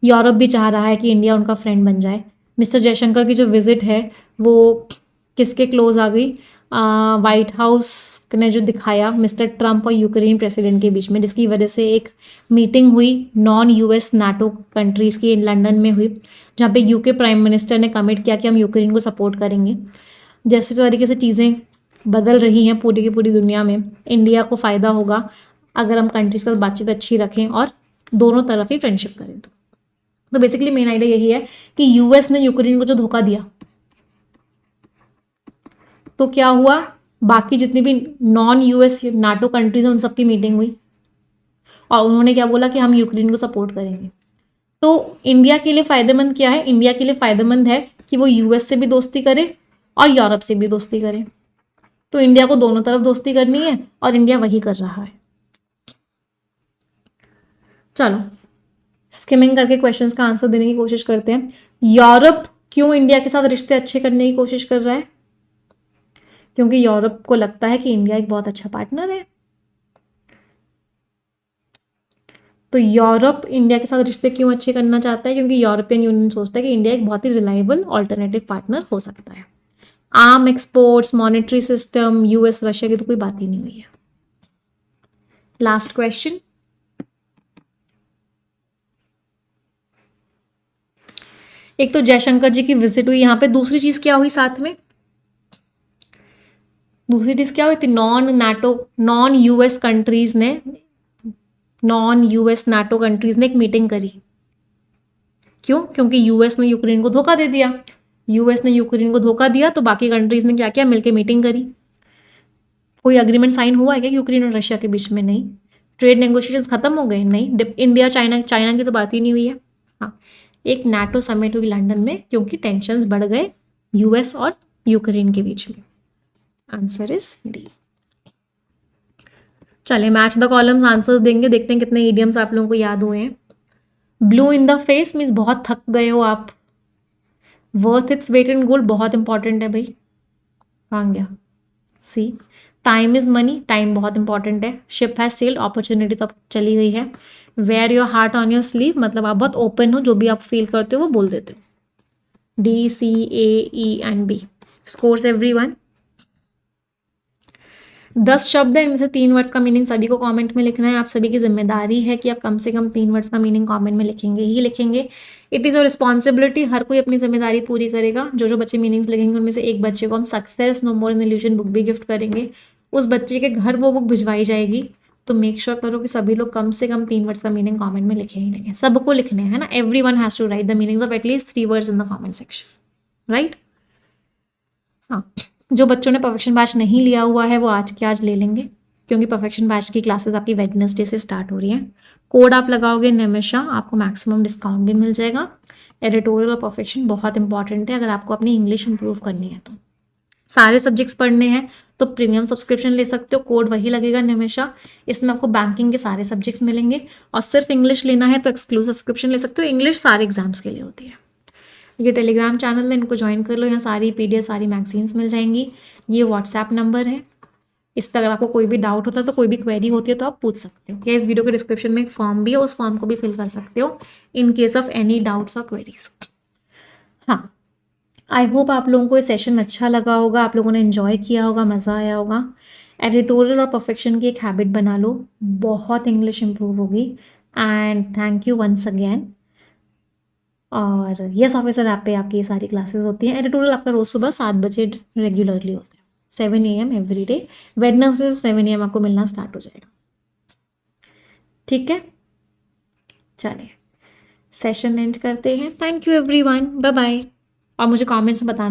यूरोप भी चाह रहा है कि इंडिया उनका फ्रेंड बन जाए। मिस्टर जयशंकर की जो विजिट है वो किसके क्लोज आ गई? वाइट हाउस ने जो दिखाया मिस्टर ट्रंप और यूक्रेन प्रेसिडेंट के बीच में, जिसकी वजह से एक मीटिंग हुई नॉन यूएस नाटो कंट्रीज़ की लंदन में हुई, जहाँ पे यूके प्राइम मिनिस्टर ने कमिट किया कि हम यूक्रेन को सपोर्ट करेंगे। जैसे तरीके से चीज़ें बदल रही हैं पूरी की पूरी दुनिया में, इंडिया को फ़ायदा होगा अगर हम कंट्रीज़ के साथ बातचीत अच्छी रखें और दोनों तरफ ही फ्रेंडशिप करें। तो बेसिकली मेन आइडिया यही है कि यूएस ने यूक्रेन को जो धोखा दिया, तो क्या हुआ, बाकी जितनी भी नॉन यूएस नाटो कंट्रीज हैं उन सबकी मीटिंग हुई और उन्होंने क्या बोला कि हम यूक्रेन को सपोर्ट करेंगे। तो इंडिया के लिए फ़ायदेमंद क्या है, इंडिया के लिए फ़ायदेमंद है कि वो यूएस से भी दोस्ती करे और यूरोप से भी दोस्ती करे। तो इंडिया को दोनों तरफ दोस्ती करनी है और इंडिया वही कर रहा है। चलो स्किमिंग करके क्वेश्चंस का आंसर देने की कोशिश करते हैं। यूरोप क्यों इंडिया के साथ रिश्ते अच्छे करने की कोशिश कर रहा है? क्योंकि यूरोप को लगता है कि इंडिया एक बहुत अच्छा पार्टनर है। तो यूरोप इंडिया के साथ रिश्ते क्यों अच्छे करना चाहता है? क्योंकि यूरोपियन यूनियन सोचता है कि इंडिया एक बहुत ही रिलायबल ऑल्टरनेटिव पार्टनर हो सकता है। Arm exports, monetary system, US Russia की तो कोई बात ही नहीं हुई है। लास्ट क्वेश्चन, एक तो जयशंकर जी की विजिट हुई यहाँ पे, दूसरी चीज क्या हुई साथ में? दूसरी चीज क्या हुई थी? नॉन यूएस नाटो कंट्रीज ने एक मीटिंग करी। क्यों? क्योंकि यूएस ने यूक्रेन को धोखा दे दिया। यूएस ने यूक्रेन को धोखा दिया तो बाकी कंट्रीज ने क्या किया, मिलकर मीटिंग करी। कोई अग्रीमेंट साइन हुआ है क्या यूक्रेन और रशिया के बीच में? नहीं। ट्रेड नेगोशिएशंस खत्म हो गए? नहीं। इंडिया चाइना की तो बात ही नहीं हुई है। हाँ, एक नाटो समिट हुई लंदन में क्योंकि टेंशंस बढ़ गए यूएस और यूक्रेन के बीच में। Answer is D. चले मैच द कॉलम्स आंसर्स देंगे, देखते हैं कितने इडियम्स आप लोगों को याद हुए हैं। Blue in the face means बहुत थक गए हो आप। Worth its weight in gold बहुत इंपॉर्टेंट है भाई, कहाँ गया? C. Time is money, time बहुत इंपॉर्टेंट है। शिप हैज सेल्ड, अपॉर्चुनिटी तो अब चली गई है। Wear your heart on your sleeve मतलब आप बहुत ओपन हो, जो भी आप फील करते हो वो बोल देते हो। D, C, A, E and B. Scores everyone. 10 शब्द है, इनमें से 3 वर्ड्स का मीनिंग सभी को कमेंट में लिखना है। आप सभी की जिम्मेदारी है कि आप कम से कम 3 वर्ड्स का मीनिंग कमेंट में लिखेंगे ही लिखेंगे। इट इज़ योर रिस्पॉन्सिबिलिटी, हर कोई अपनी जिम्मेदारी पूरी करेगा। जो बच्चे मीनिंग्स लिखेंगे उनमें से एक बच्चे को हम success no more an illusion book भी गिफ्ट करेंगे। उस बच्चे के घर वो बुक भिजवाई जाएगी। तो मेक श्योर करो कि सभी लोग कम से कम 3 वर्ड्स का मीनिंग कमेंट में लिखे ही लिखें। सबको लिखने हैं ना, everyone has to write the meanings of at least 3 words in the comment section, right? हाँ, जो बच्चों ने परफेक्शन बैच नहीं लिया हुआ है वो आज के आज ले लेंगे, क्योंकि परफेक्शन बैच की क्लासेस आपकी वेडनेसडे से स्टार्ट हो रही हैं। कोड आप लगाओगे निमिषा, आपको मैक्सिमम डिस्काउंट भी मिल जाएगा। एडिटोरियल और परफेक्शन बहुत इंपॉर्टेंट है अगर आपको अपनी इंग्लिश इंप्रूव करनी है। तो सारे सब्जेक्ट्स पढ़ने हैं तो प्रीमियम सब्सक्रिप्शन ले सकते हो, कोड वही लगेगा निमिषा। इसमें आपको बैंकिंग के सारे सब्जेक्ट्स मिलेंगे और सिर्फ इंग्लिश लेना है तो एक्सक्लूसिव सब्सक्रिप्शन ले सकते हो। इंग्लिश सारे एग्जाम्स के लिए होती है। ये टेलीग्राम चैनल है, इनको ज्वाइन कर लो, यहाँ सारी पीडीएफ सारी मैगजीन्स मिल जाएंगी। ये व्हाट्सएप नंबर है, इस पर अगर आपको कोई भी डाउट होता है तो कोई भी क्वेरी होती है तो आप पूछ सकते हो, या इस वीडियो के डिस्क्रिप्शन में एक फॉर्म भी है, उस फॉर्म को भी फिल कर सकते हो in case of any doubts और क्वेरीज। हाँ, आई होप आप लोगों को ये सेशन अच्छा लगा होगा, आप लोगों ने एंजॉय किया होगा, मज़ा आया होगा। एडिटोरियल और परफेक्शन की एक हैबिट बना लो, बहुत इंग्लिश इंप्रूव होगी। And thank you once again. और यस ऑफिसर ऐप पे आपकी ये सारी क्लासेस होती हैं। एडिटोरियल आपका रोज़ सुबह 7 बजे रेगुलरली होता है, 7 AM every day. Wednesday 7 AM आपको मिलना स्टार्ट हो जाएगा, ठीक है? चलिए सेशन एंड करते हैं। Thank you everyone, bye bye. और मुझे कमेंट्स में बताना